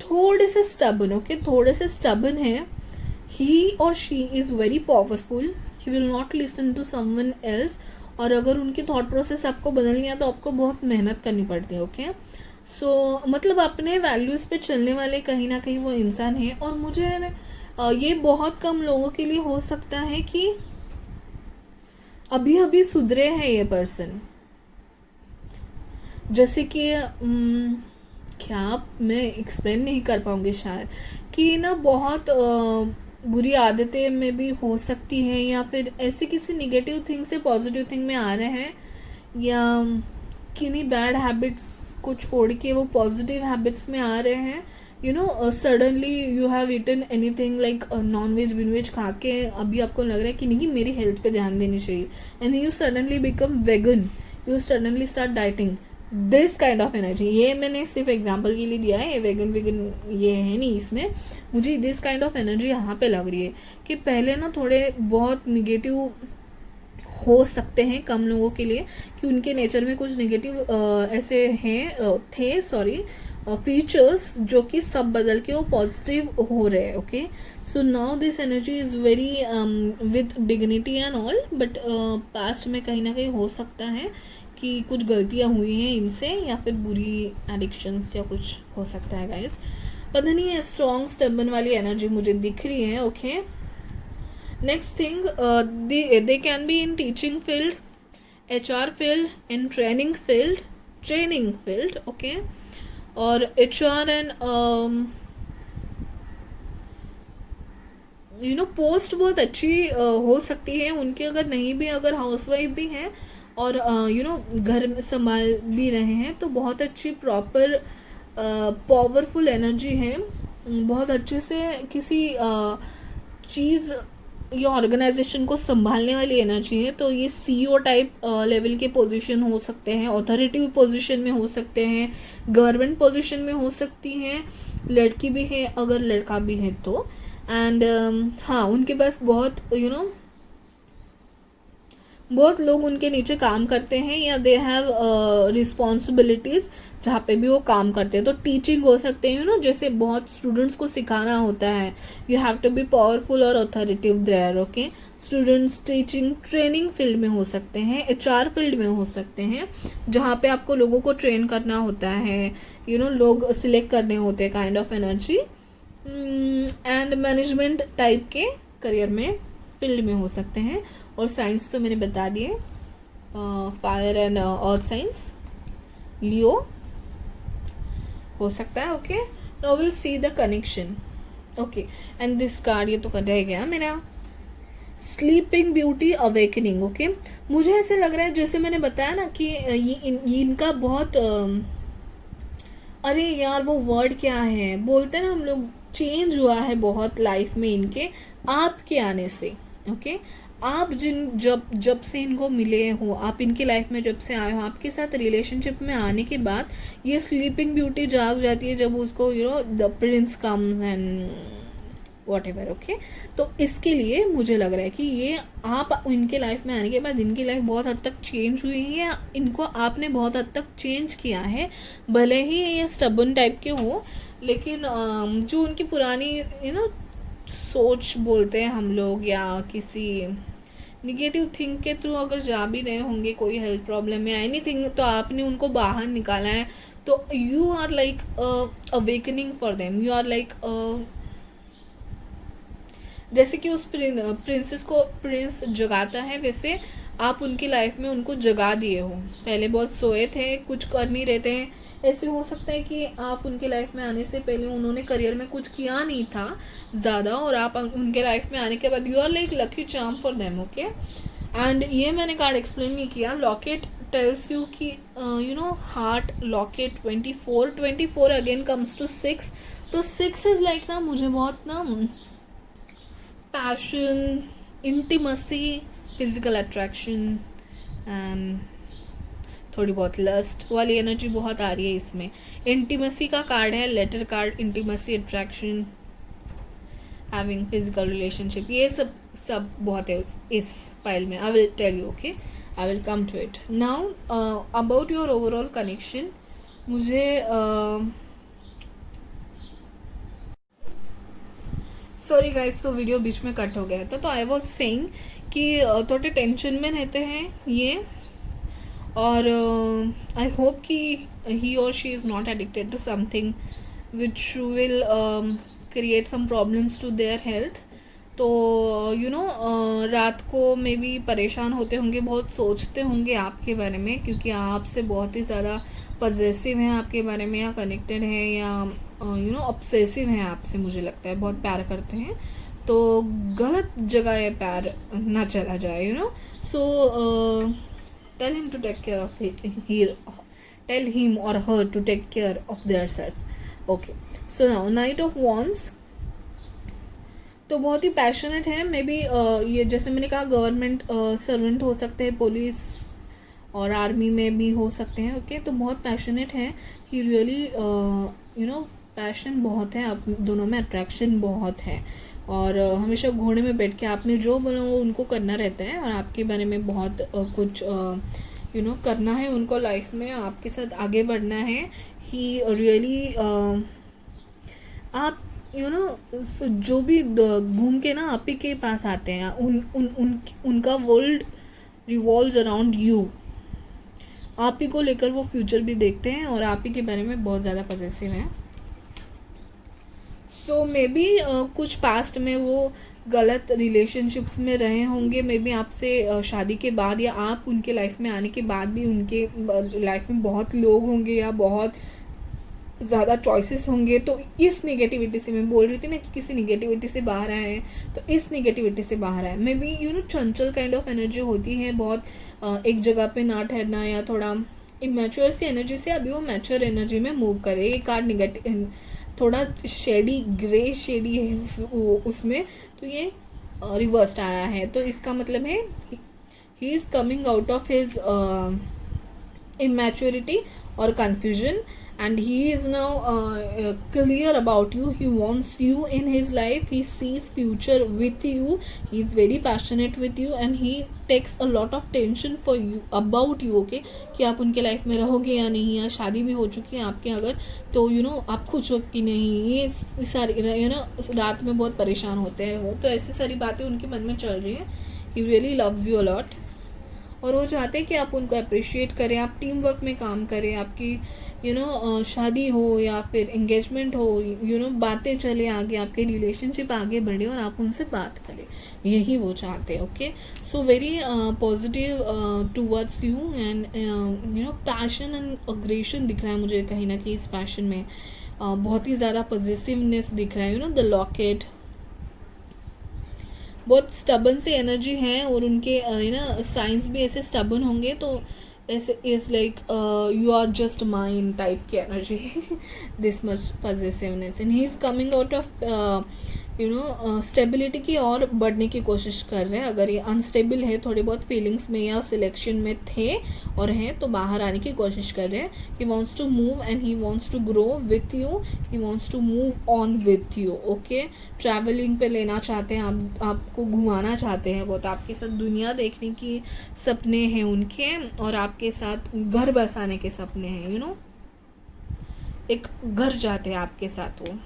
थोड़े से स्टबन। ओके, थोड़े से स्टबन है। ही और she is very powerful, he will not listen to someone else, और अगर उनकी थॉट प्रोसेस आपको बदलनी है तो आपको बहुत मेहनत करनी पड़ती है। ओके, सो मतलब अपने वैल्यूज़ पे चलने वाले कहीं ना कहीं वो इंसान है, और मुझे ये बहुत कम लोगों के लिए हो सकता है कि अभी अभी सुधरे हैं ये पर्सन। जैसे कि क्या मैं एक्सप्लेन नहीं कर पाऊंगी शायद, कि ना बहुत बुरी आदतें में भी हो सकती है, या फिर ऐसे किसी निगेटिव थिंग से पॉजिटिव थिंग में आ रहे हैं, या किन्हीं बैड हैबिट्स को छोड़ के वो पॉजिटिव हैबिट्स में आ रहे हैं। Suddenly you have eaten anything like non veg bin veg खा के अभी आपको लग रहा है कि नहीं मेरी हेल्थ पे ध्यान देनी चाहिए, and you suddenly become vegan, you suddenly start dieting, this kind of energy. ये मैंने सिर्फ एग्जाम्पल के लिए दिया है, ये वेगन ये है नहीं इसमें। मुझे दिस काइंड ऑफ एनर्जी यहाँ पे लग रही है कि पहले ना थोड़े बहुत निगेटिव हो सकते हैं कम लोगों के लिए, कि उनके नेचर में कुछ निगेटिव ऐसे थे फीचर्स जो कि सब बदल के वो पॉजिटिव हो रहे हैं। Okay, so now this energy is very with dignity and all, but past में कहीं ना कहीं हो सकता है कि कुछ गलतियाँ हुई हैं इनसे, या फिर बुरी एडिक्शंस या कुछ हो सकता है गाइस, पता नहीं है। स्ट्रॉन्ग स्टबन वाली एनर्जी मुझे दिख रही है। Okay, next thing, they can be in teaching field, HR field, in training field. Okay, और HR एंड पोस्ट बहुत अच्छी हो सकती है उनकी, अगर नहीं भी, अगर हाउसवाइफ भी हैं और घर में संभाल भी रहे हैं, तो बहुत अच्छी प्रॉपर पावरफुल एनर्जी है, बहुत अच्छे से किसी चीज़ या ऑर्गेनाइजेशन को संभालने वाली एनर्जी है। तो ये CEO टाइप लेवल के पोजीशन हो सकते हैं, ऑथोरिटी पोजीशन में हो सकते हैं, गवर्नमेंट पोजीशन में हो सकती हैं, लड़की भी है अगर लड़का भी है तो, एंड हाँ उनके पास बहुत बहुत लोग उनके नीचे काम करते हैं या दे हैव रिस्पॉन्सिबिलिटीज़ जहाँ पे भी वो काम करते हैं। तो टीचिंग हो सकते हैं, जैसे बहुत स्टूडेंट्स को सिखाना होता है, you have to be powerful और authoritative there. Okay, students teaching training field में हो सकते हैं, HR फील्ड में हो सकते हैं, जहाँ पे आपको लोगों को ट्रेन करना होता है, लोग सिलेक्ट करने होते हैं kind of energy. And management type के करियर में फील्ड में हो सकते हैं। और साइंस तो मैंने बता दिए, फायर एंड अर्थ साइंस, लियो हो सकता है। Okay, now will see the connection. Okay, and this card, ये तो कर रह गया मेरा, स्लीपिंग ब्यूटी अवेकनिंग। ओके, मुझे ऐसे लग रहा है जैसे मैंने बताया ना कि इनका बहुत अरे यार वो वर्ड क्या है, बोलते हैं ना हम लोग, चेंज हुआ है बहुत लाइफ में इनके आपके आने से। ओके, आप जब से इनको मिले हो, आप इनकी लाइफ में जब से आए हो, आपके साथ रिलेशनशिप में आने के बाद ये स्लीपिंग ब्यूटी जाग जाती है जब उसको the Prince comes and what ever. Okay, तो इसके लिए मुझे लग रहा है कि ये आप इनके लाइफ में आने के बाद इनकी लाइफ बहुत हद तक चेंज हुई है, या इनको आपने बहुत हद तक चेंज किया है। भले ही ये स्टबन टाइप के हो, लेकिन जो उनकी पुरानी सोच बोलते हैं हम लोग, या किसी निगेटिव थिंक के थ्रू अगर जा भी रहे होंगे, कोई हेल्थ प्रॉब्लम या एनीथिंग, तो आपने उनको बाहर निकाला है। तो you are like awakening for them, you are like जैसे कि उस प्रिंसेस को प्रिंस जगाता है, वैसे आप उनकी लाइफ में उनको जगा दिए हो। पहले बहुत सोए थे, कुछ कर नहीं रहे थे। ऐसे हो सकता है कि आप उनके लाइफ में आने से पहले उन्होंने करियर में कुछ किया नहीं था ज़्यादा, और आप उनके लाइफ में आने के बाद you are like lucky charm for them. Okay, and ये मैंने कार्ड एक्सप्लेन नहीं किया। लॉकेट टेल्स यू कि heart locket 24 again comes to 6। तो 6 इज़ लाइक ना, मुझे बहुत ना passion, intimacy, physical attraction and थोड़ी बहुत लस्ट वाली एनर्जी बहुत आ रही है इसमें। इंटीमेसी का कार्ड है, letter card, intimacy, attraction, having physical relationship, ये सब बहुत है इस फाइल में। I will tell you, okay, I will come to it now. About your overall connection, मुझे सॉरी गाइस, तो वीडियो बीच में कट हो गया था। तो आई वॉज सेइंग कि थोड़े टेंशन में रहते हैं ये, और आई होप कि ही और she is not addicted to something which will create some problems to their health. तो रात को मे बी परेशान होते होंगे, बहुत सोचते होंगे आपके बारे में, क्योंकि आपसे बहुत ही ज़्यादा पॉजेसिव हैं आपके बारे में, या कनेक्टेड हैं, या ऑब्सेसिव हैं आपसे, मुझे लगता है बहुत प्यार करते हैं। तो गलत जगह ये प्यार ना चला जाए, सो tell him to take care of tell him or her to take care of their self. Okay, so now Knight of Wands, तो बहुत ही पैशनेट है। मे बी ये जैसे मैंने कहा गवर्नमेंट सर्वेंट हो सकते हैं, पुलिस और आर्मी में भी हो सकते हैं। ओके, तो बहुत पैशनेट है, ही रियली पैशन बहुत है, आप दोनों में अट्रैक्शन बहुत है, और हमेशा घोड़े में बैठ के आपने जो बोला वो उनको करना रहता है, और आपके बारे में बहुत कुछ करना है उनको लाइफ में, आपके साथ आगे बढ़ना है। ही रियली आप जो भी घूम के ना आप ही के पास आते हैं, उनका वर्ल्ड रिवॉल्व्स अराउंड यू, आप ही को लेकर वो फ्यूचर भी देखते हैं, और आप ही के बारे में बहुत ज़्यादा पॉजिटिव हैं। सो मे बी कुछ पास्ट में वो गलत रिलेशनशिप्स में रहे होंगे, मे बी आपसे शादी के बाद, या आप उनके लाइफ में आने के बाद भी उनके लाइफ में बहुत लोग होंगे या बहुत ज़्यादा चॉइसेस होंगे। तो इस नेगेटिविटी से मैं बोल रही थी ना कि किसी नेगेटिविटी से बाहर आए हैं, तो इस नेगेटिविटी से बाहर आए। May be Chanchal kind of energy होती है बहुत, एक जगह पे ना ठहरना, या थोड़ा इमेच्योर सी एनर्जी से अभी वो मैच्योर एनर्जी में मूव करे। ये कार्ड नेगेटिव, थोड़ा शेडी, ग्रे शेडी है उसमें, तो ये रिवर्स्ड आया है। तो इसका मतलब है he is coming out of his immaturity और confusion, and he is now clear about you. He wants you in his life. He sees future with you. He is very passionate with you and he takes a lot of tension for you about you. Okay, कि आप उनके life में रहोगे या नहीं, या शादी भी हो चुकी है आपके अगर, तो आप खुश हो कि नहीं, ये सारी रात में बहुत परेशान होते हैं वो, तो ऐसी सारी बातें उनके मन में चल रही है. He really loves you a lot और वो चाहते हैं कि आप उनको अप्रिशिएट करें, आप टीम वर्क में काम करें, आपकी शादी हो या फिर एंगेजमेंट हो, बातें चले आगे, आपके रिलेशनशिप आगे बढ़े और आप उनसे बात करें, यही वो चाहते हैं. Okay, so very positive towards you and passion and aggression दिख रहा है मुझे कहीं ना कहीं इस पैशन में. बहुत ही ज़्यादा पॉजिटिवनेस दिख रहा है. द लॉकेट, बहुत स्टबन से एनर्जी है और उनके साइंस भी ऐसे स्टबन होंगे, तो ऐसे is like you are just mine type की energy. This much positiveness and he is coming out of stability की और बढ़ने की कोशिश कर रहे हैं. अगर ये अनस्टेबल है थोड़े बहुत फीलिंग्स में या सिलेक्शन में थे और हैं, तो बाहर आने की कोशिश कर रहे हैं. He wants to move and he wants to grow with you. He wants to move on with you. Okay, travelling पे लेना चाहते हैं, आपको घुमाना चाहते हैं बहुत, आपके साथ दुनिया देखने की सपने हैं उनके और आपके साथ घर बसाने के सपने हैं. एक घर चाहते हैं आपके साथ वो.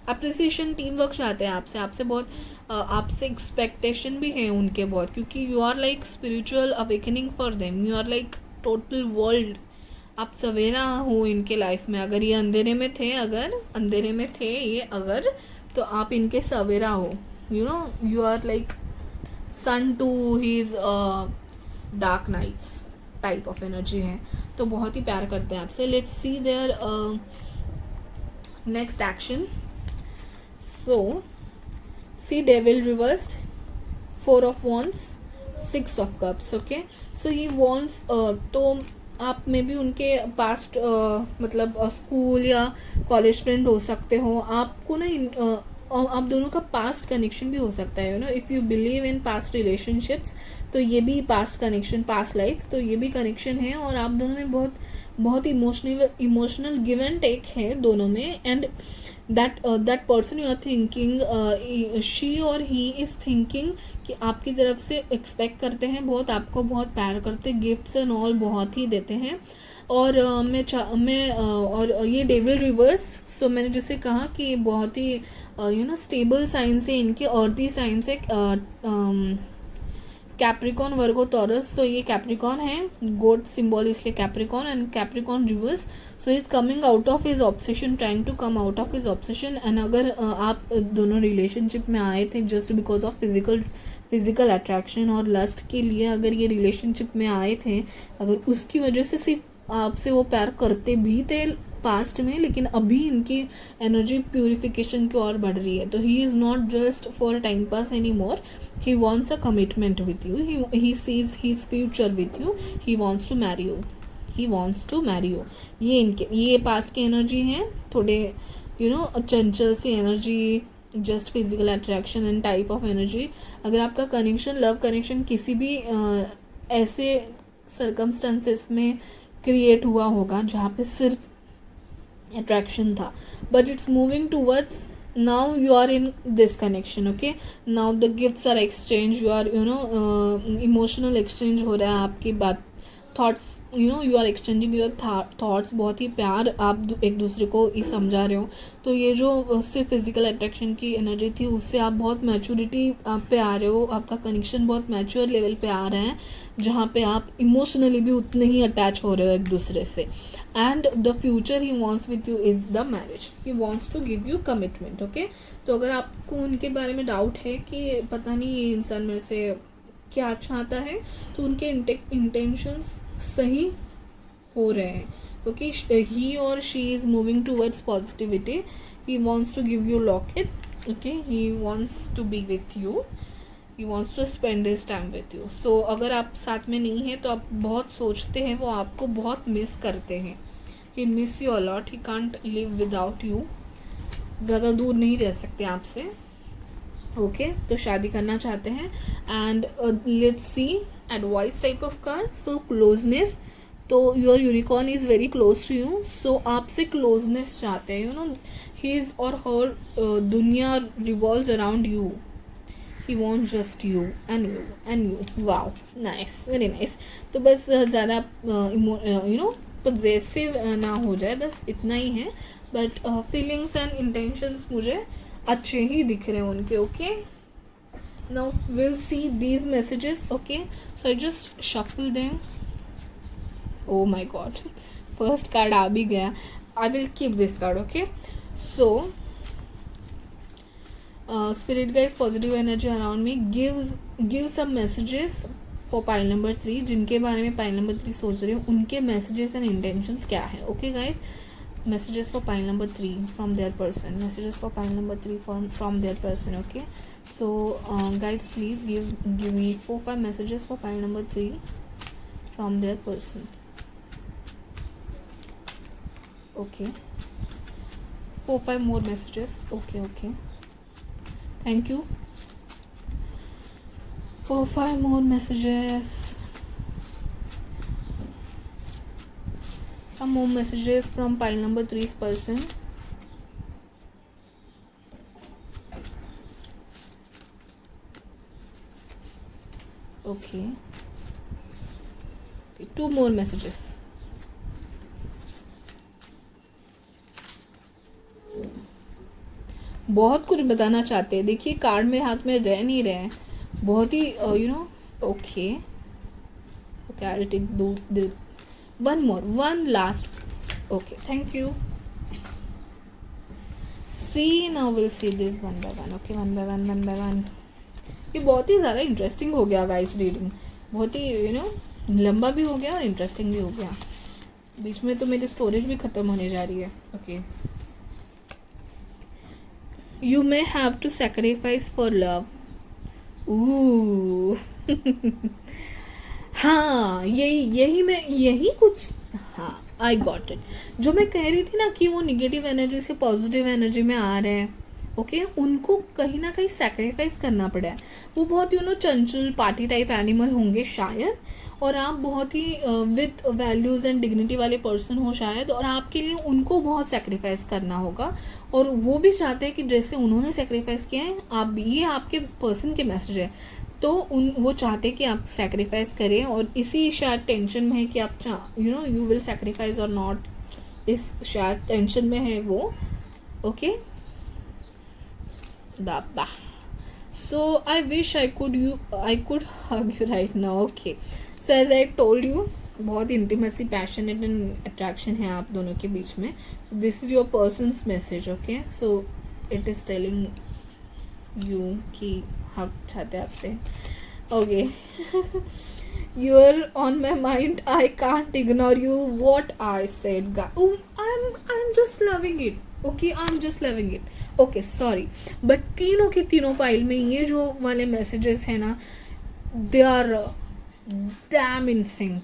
अप्रिसिएशन, टीम वर्क चाहते हैं आपसे बहुत, आपसे एक्सपेक्टेशन भी है उनके बहुत, क्योंकि you are like spiritual awakening for them. You are like total world. आप सवेरा हो इनके लाइफ में. अगर ये अंधेरे में थे अगर तो आप इनके सवेरा हो. You are like sun to his dark nights type of energy है. तो बहुत ही प्यार करते हैं आपसे. Let's see their next action. So, see devil reversed, 4 of wands, 6 of cups. Okay, so he wants तो आप में भी उनके पास्ट मतलब स्कूल या कॉलेज फ्रेंड हो सकते हो. आपको ना आप दोनों का पास्ट कनेक्शन भी हो सकता है. If you believe in past relationships, तो ये भी पास्ट कनेक्शन, पास्ट लाइफ, तो ये भी कनेक्शन है. और आप दोनों में बहुत इमोशनल गिव एंड टेक है दोनों में. And that person you are thinking, she or he is thinking कि आपकी तरफ से एक्सपेक्ट करते हैं बहुत, आपको बहुत प्यार करते, गिफ्ट्स एंड ऑल बहुत ही देते हैं. और और ये डेविल रिवर्स, सो मैंने जैसे कहा कि बहुत ही स्टेबल साइन से इनके, अर्दी साइन से कैप्रिकॉन, वर्गो, टॉरस. तो ये कैप्रिकॉन है, गोड सिंबल इसलिए Capricorn, and Capricorn reverse. So is coming out of his obsession, trying to come out of his obsession. And अगर आप दोनों रिलेशनशिप में आए थे just because of physical attraction और लस्ट के लिए, अगर ये रिलेशनशिप में आए थे, अगर उसकी वजह से सिर्फ आपसे वो प्यार करते भी थे पास्ट में, लेकिन अभी इनकी एनर्जी प्यूरिफिकेशन की ओर बढ़ रही है. तो he is not just for time pass any more. He wants a commitment with you. He sees his future with you. He wants to marry you. ये पास्ट की एनर्जी है, थोड़े चंचल सी energy, just physical attraction and type of energy. अगर आपका connection, love connection किसी भी ऐसे सर्कमस्टेंसेस में क्रिएट हुआ होगा जहाँ पे सिर्फ attraction था, but it's moving towards, now you are in this connection. Okay, now the gifts are exchanged, you are emotional exchange हो रहा है, आपकी बात, thoughts, you are exchanging your thoughts. बहुत ही प्यार आप एक दूसरे को ही समझा रहे हो. तो ये जो सिर्फ फिजिकल अट्रैक्शन की एनर्जी थी, उससे आप बहुत मैच्योरिटी पे आ रहे हो. आपका कनेक्शन बहुत मैच्योर लेवल पे आ रहा है, जहाँ पे आप इमोशनली भी उतने ही अटैच हो रहे हो एक दूसरे से. And the future he wants with you is the marriage. He wants to give you commitment. Okay, तो अगर आपको उनके बारे में डाउट है कि पता नहीं ये इंसान मेरे से क्या चाहता है, तो उनके इंटेंशंस सही हो रहे हैं. ओके, ही और she is moving towards positivity. He wants to give you locket. Okay, he wants to be with you. He wants to spend his time with you. So अगर आप साथ में नहीं हैं तो आप बहुत सोचते हैं, वो आपको बहुत मिस करते हैं. He miss you a lot. He can't live without you. ज़्यादा दूर नहीं रह सकते आपसे. ओके, तो शादी करना चाहते हैं. And let's see advice type of card. So closeness, तो your unicorn is very close to you, so आपसे क्लोजनेस चाहते हैं, यू नो ही इज़ और हर दुनिया revolves around you, he want just you and you and you. Wow, nice, very nice. तो बस ज़्यादा you know possessive ना हो जाए, बस इतना ही है. बट फीलिंग्स एंड इंटेंशंस मुझे अच्छे ही दिख रहे हैं उनके. Okay, now will see these messages. Okay, so I just shuffle them. Oh my god, first card आ भी गया. I will keep this card. Okay, so spirit guides positive energy around me, give some messages for pile number 3. जिनके बारे में pile number 3 सोच रही हूँ उनके messages and intentions क्या है. okay guys, messages for pile number 3 from their person, messages for pile number 3 from their person. okay, so guys, please give me 4-5 messages for pile number 3 from their person. okay, 4-5 more messages. okay, thank you. 4-5 more messages. Some more messages from pile number 3's person. Okay, 2 more messages. बहुत कुछ बताना चाहते हैं. देखिए card मेरे हाथ में रह नहीं रहे हैं, बहुत ही you know. Okay, I will take one more, one last. Okay, thank you. See, now will see this one by one. Okay, one by one. ये बहुत ही ज़्यादा इंटरेस्टिंग हो गया गाइस रीडिंग, बहुत ही यू नो लंबा भी हो गया और इंटरेस्टिंग भी हो गया. बीच में तो मेरी स्टोरेज भी ख़त्म होने जा रही है. Okay, you may have to sacrifice for love. ooh हाँ, यही कुछ. हाँ, आई गॉट इट. जो मैं कह रही थी ना कि वो निगेटिव एनर्जी से पॉजिटिव एनर्जी में आ रहे हैं. ओके, उनको कहीं ना कहीं सैक्रिफाइस करना पड़ा है. वो बहुत you know Chanchal party type animal होंगे शायद, और आप बहुत ही विद वैल्यूज़ एंड डिग्निटी वाले पर्सन हो शायद, और आपके लिए उनको बहुत सेक्रीफाइस करना होगा. और वो भी चाहते हैं कि जैसे उन्होंने सेक्रीफाइस किया है आप भी. ये आपके पर्सन के मैसेज है. तो वो चाहते हैं कि आप सेक्रीफाइस करें, और इसी शायद टेंशन में है कि आप you know you will sacrifice और नॉट. इस शायद टेंशन में है वो. Okay Baba, so I wish I could hug you right now. okay, so as I told you, बहुत इंटीमेसी, पैशनेट एंड अट्रैक्शन है आप दोनों के बीच में. so this is your person's message. okay, so it is telling you कि हक चाहते हैं आपसे. okay you are on my mind, I can't ignore you, what I said. I'm just loving it. okay, I'm just loving it. Okay, sorry, but तीनों के तीनों file में ये जो वाले मैसेजेस हैं ना, they are damn in sync.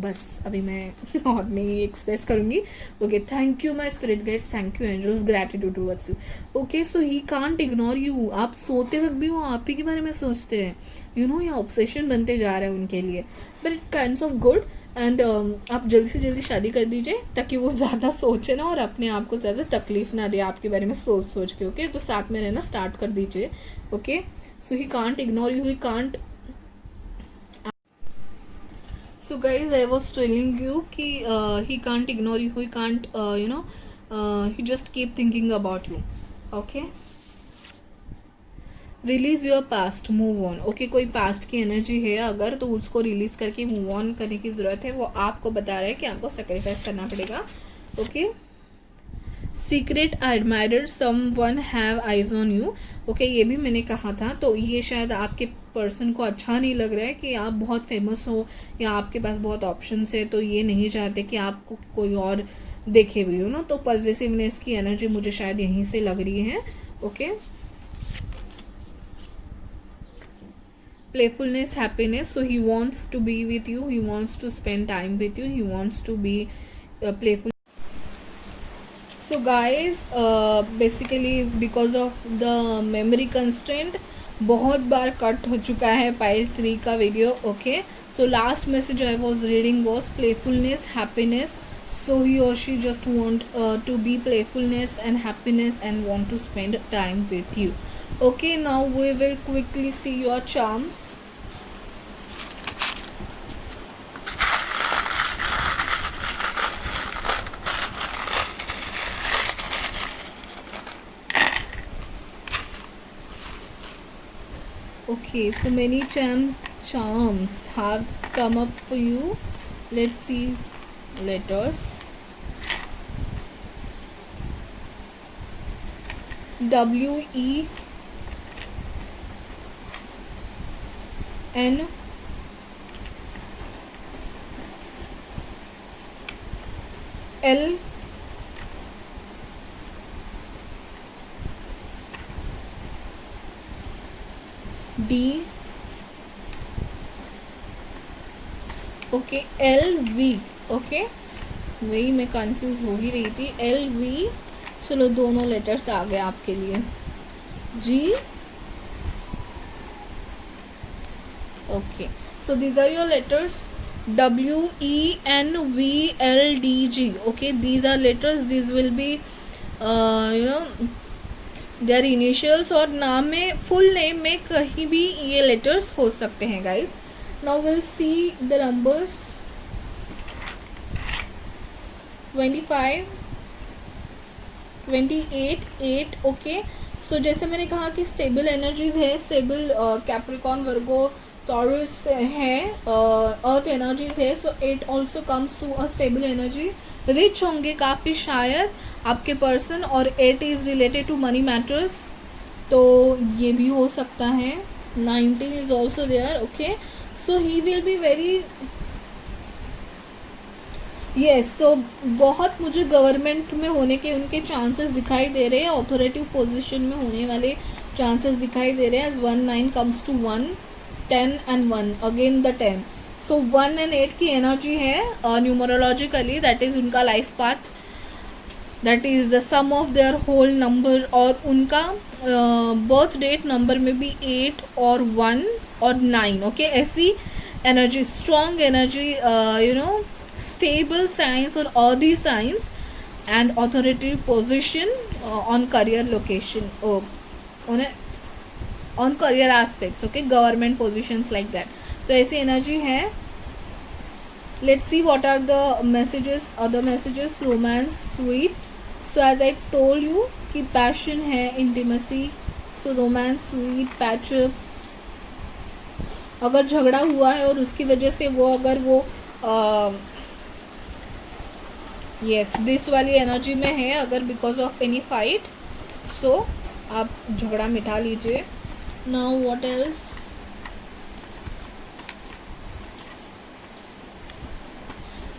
बस अभी मैं और नहीं एक्सप्रेस करूँगी. Okay, thank you my spirit guides, thank you angels, gratitude towards you. Okay, so he can't ignore you. आप सोते वक्त भी वो आप ही के बारे में सोचते हैं. यू नो, ये ऑब्सेशन बनते जा रहा है उनके लिए. But it kinds of good. And आप जल्दी से जल्दी शादी कर दीजिए ताकि वो ज़्यादा सोचे ना और अपने आप को ज़्यादा तकलीफ ना दे आपके बारे में सोच के. ओके, तो साथ में रहना स्टार्ट कर दीजिए. Okay, so he can't ignore you, he can't. So guys, I was telling you कि he can't ignore you, he can't you know he just keep thinking about you. okay, release your past, move on. okay, कोई past की energy है अगर, तो उसको release करके move on करने की ज़रूरत है. वो आपको बता रहा है कि आपको sacrifice करना पड़ेगा. okay, secret admirer, someone have eyes on you. Okay, ये भी मैंने कहा था. तो ये शायद आपके पर्सन को अच्छा नहीं लग रहा है कि आप बहुत फेमस हो या आपके पास बहुत ऑप्शंस है, तो ये नहीं चाहते कि आपको कोई और देखे भी हो ना. तो पॉजिटिवनेस की एनर्जी मुझे शायद यहीं से लग रही है. Okay, playfulness, happiness. so he wants to be with you, he wants to spend time with you, he wants to be playful. so guys, basically because of the memory constraint बहुत बार cut हो चुका है pile 3 का video. Okay, so last message I was reading was playfulness, happiness. So he or she just want to be playfulness and happiness and want to spend time with you. Okay, now we will quickly see your charms. Okay, so many charms have come up for you. Let's see letters. W E N L D. Okay, LV. Okay, वही मैं confuse हो ही रही थी. LV. चलो दोनों letters आ गए आपके लिए. G. Okay, so these are your letters. WENVLDG. Okay, these are letters. This will be their initials. और नाम में, फुल नेम में कहीं भी ये लेटर्स हो सकते हैं guys. Now will see the numbers. 25, 28, 8. Okay, so जैसे मैंने कहा कि स्टेबल एनर्जीज है. स्टेबल कैप्रिकॉन, वर्गो, टॉरस है, अर्थ एनर्जीज है. So 8 also comes to a stable energy. Rich होंगे काफ़ी शायद आपके पर्सन. और 8 is related to money matters, तो ये भी हो सकता है. 19 is also there. Okay, so he will be very yes. तो बहुत मुझे गवर्नमेंट में होने के उनके चांसेस दिखाई दे रहे हैं. ऑथोरेटिव पोजीशन में होने वाले चांसेस दिखाई दे रहे हैं. As 1 9 comes to 1, 10 and 1, again the 10. So 1 and 8 की एनर्जी है न्यूमरोलॉजिकली. दैट इज़ उनका life path. That is the sum of their whole number. और उनका बर्थ डेट नंबर में भी 8 और 1 और 9. ओके, ऐसी energy, strong energy, stable signs or earthy signs and authoritative position on career location, on career aspects. Okay, government positions like that. तो ऐसी energy है. Let's see what are the messages, other messages. Romance, sweet. So as I told you कि passion है, intimacy. So romance, sweet, patch up. अगर झगड़ा हुआ है और उसकी वजह से वो, अगर वो यस दिस वाली एनर्जी में है, अगर because of any fight, so आप झगड़ा मिटा लीजिए. Now what else.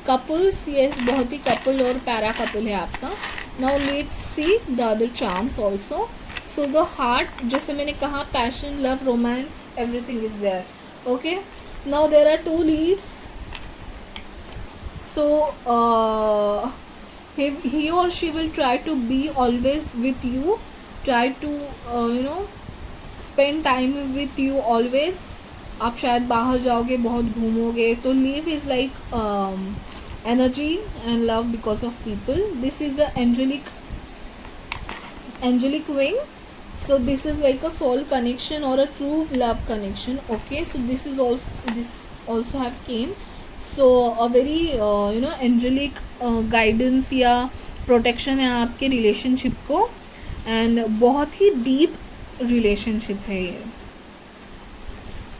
Couples, yes बहुत ही कपल और पैरा कपल है आपका. Now let's see the other charms also. So the heart, जैसे मैंने कहा passion, love, romance, everything is there. Okay, now there are 2 leaves. So he or she will try to be always with you, try to spend time with you always. आप शायद बाहर जाओगे, बहुत घूमोगे. तो leave is like energy and love because of people. This is a angelic wing. So this is like a soul connection or a true love connection. Okay, so this also have came. So a very angelic guidance या protection है आपके relationship को. And बहुत ही deep relationship है ये.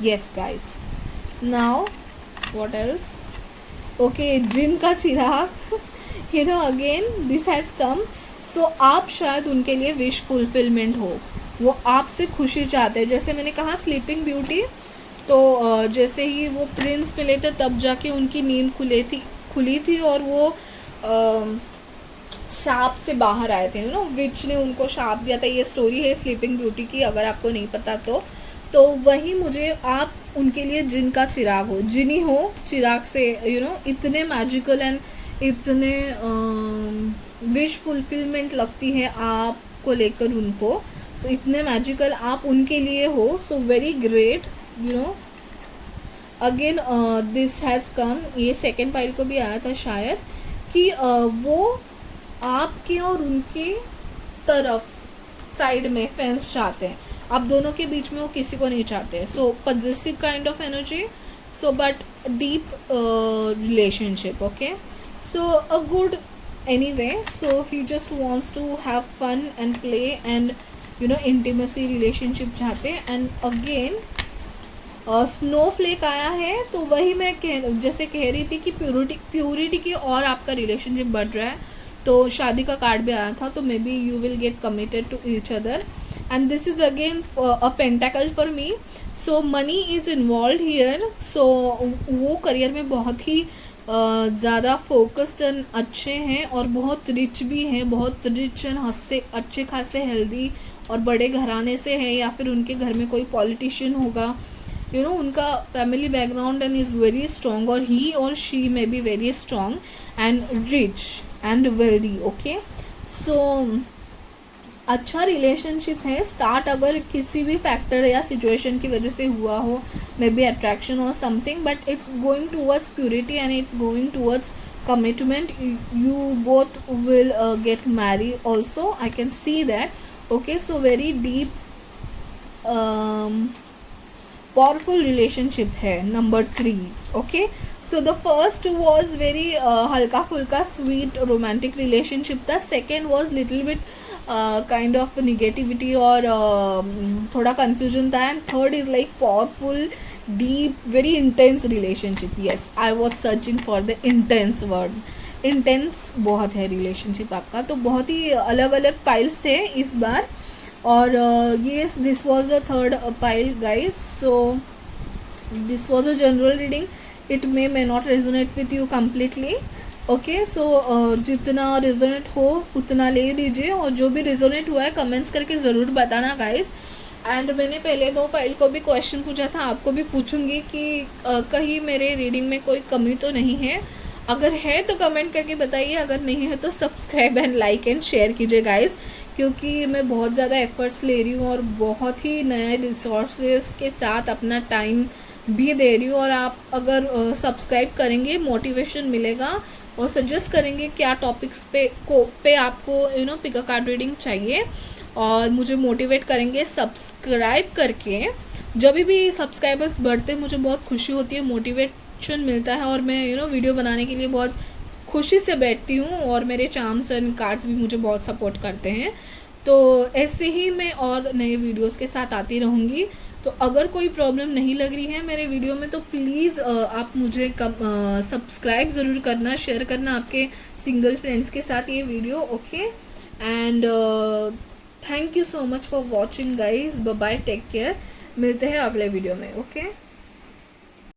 Yes guys, now what else. Okay, जिन का चिराग, अगेन दिस हैज़ कम. सो आप शायद उनके लिए विश फुलफिलमेंट हो. वो आपसे खुशी चाहते हैं. जैसे मैंने कहा स्लीपिंग ब्यूटी, तो जैसे ही वो प्रिंस मिले थे तब जाके उनकी नींद खुली थी और वो शाप से बाहर आए थे. विच ने उनको शाप दिया था. ये स्टोरी है स्लीपिंग ब्यूटी की, अगर आपको नहीं पता तो वही मुझे आप उनके लिए जिन का चिराग हो, जिनी हो चिराग से. इतने मैजिकल एंड इतने विश फुलफिलमेंट लगती है आपको लेकर उनको. सो इतने मैजिकल आप उनके लिए हो, so very great, you know. Again this has कम, ये सेकेंड पाइल को भी आया था शायद, कि वो आपके और उनके तरफ साइड में फेंस चाहते हैं, आप दोनों के बीच में वो किसी को नहीं चाहते। So positive kind of energy, so but deep relationship, okay. So a good anyway, so he just wants to have fun and play and you know intimacy relationship चाहते हैं। एंड अगेन स्नोफ्लेक आया है, तो वही मैं जैसे कह रही थी कि प्यूरिटी की और आपका रिलेशनशिप बढ़ रहा है। तो शादी का कार्ड भी आया था, तो may be you will get committed to each other. And this is again a pentacle for me, so money is involve here. So वो करियर में बहुत ही ज़्यादा फोकस्ड एंड अच्छे हैं और बहुत रिच भी हैं, बहुत रिच एंड हंसे अच्छे खासे हेल्दी और बड़े घराने से हैं, या फिर उनके घर में कोई पॉलिटिशियन होगा, यू नो, उनका family background and is very strong, और ही और she may be very strong and rich and wealthy, okay. So अच्छा रिलेशनशिप है। स्टार्ट अगर किसी भी फैक्टर या सिचुएशन की वजह से हुआ हो, मे बी अट्रैक्शन और something, but it's going towards purity and it's going towards commitment. You both will get married also, I can see that, okay। So very deep powerful relationship है number 3, okay। So the first was very हल्का फुल्का sweet romantic relationship था। second was little bit kind of negativity और थोड़ा confusion था। and third is like powerful deep very intense relationship। yes, I was searching for the intense word। intense बहुत है relationship आपका। तो बहुत ही अलग अलग पाइल्स थे इस बार, और ये this was the third pile guys. So this was a general reading, it may not resonate with you completely, okay. So जितना रेजोनेट हो उतना ले लीजिए, और जो भी रेजोनेट हुआ है कमेंट्स करके ज़रूर बताना गाइज। एंड मैंने पहले 2 पाइल को भी क्वेश्चन पूछा था, आपको भी पूछूंगी कि कहीं मेरे रीडिंग में कोई कमी तो नहीं है। अगर है तो कमेंट करके बताइए, अगर नहीं है तो subscribe and like and share कीजिए गाइज, क्योंकि मैं बहुत ज़्यादा एफर्ट्स ले रही हूँ और बहुत ही नए रिसोर्सेज के साथ अपना टाइम भी दे रही हूँ। और आप अगर सब्सक्राइब करेंगे मोटिवेशन मिलेगा, और सजेस्ट करेंगे क्या टॉपिक्स पे आपको you know pick a card reading चाहिए, और मुझे मोटिवेट करेंगे सब्सक्राइब करके। जब भी सब्सक्राइबर्स बढ़ते हैं मुझे बहुत खुशी होती है, मोटिवेशन मिलता है, और मैं यू नो वीडियो बनाने के लिए बहुत खुशी से बैठती हूँ, और मेरे चार्म्स एंड कार्ड्स भी मुझे बहुत सपोर्ट करते हैं। तो ऐसे ही मैं और नए वीडियोस के साथ आती रहूँगी। तो अगर कोई प्रॉब्लम नहीं लग रही है मेरे वीडियो में, तो प्लीज़ आप मुझे सब्सक्राइब ज़रूर करना, शेयर करना आपके सिंगल फ्रेंड्स के साथ ये video, okay. And thank you so much for watching guys, bye bye, take care, मिलते हैं अगले वीडियो में, ओके।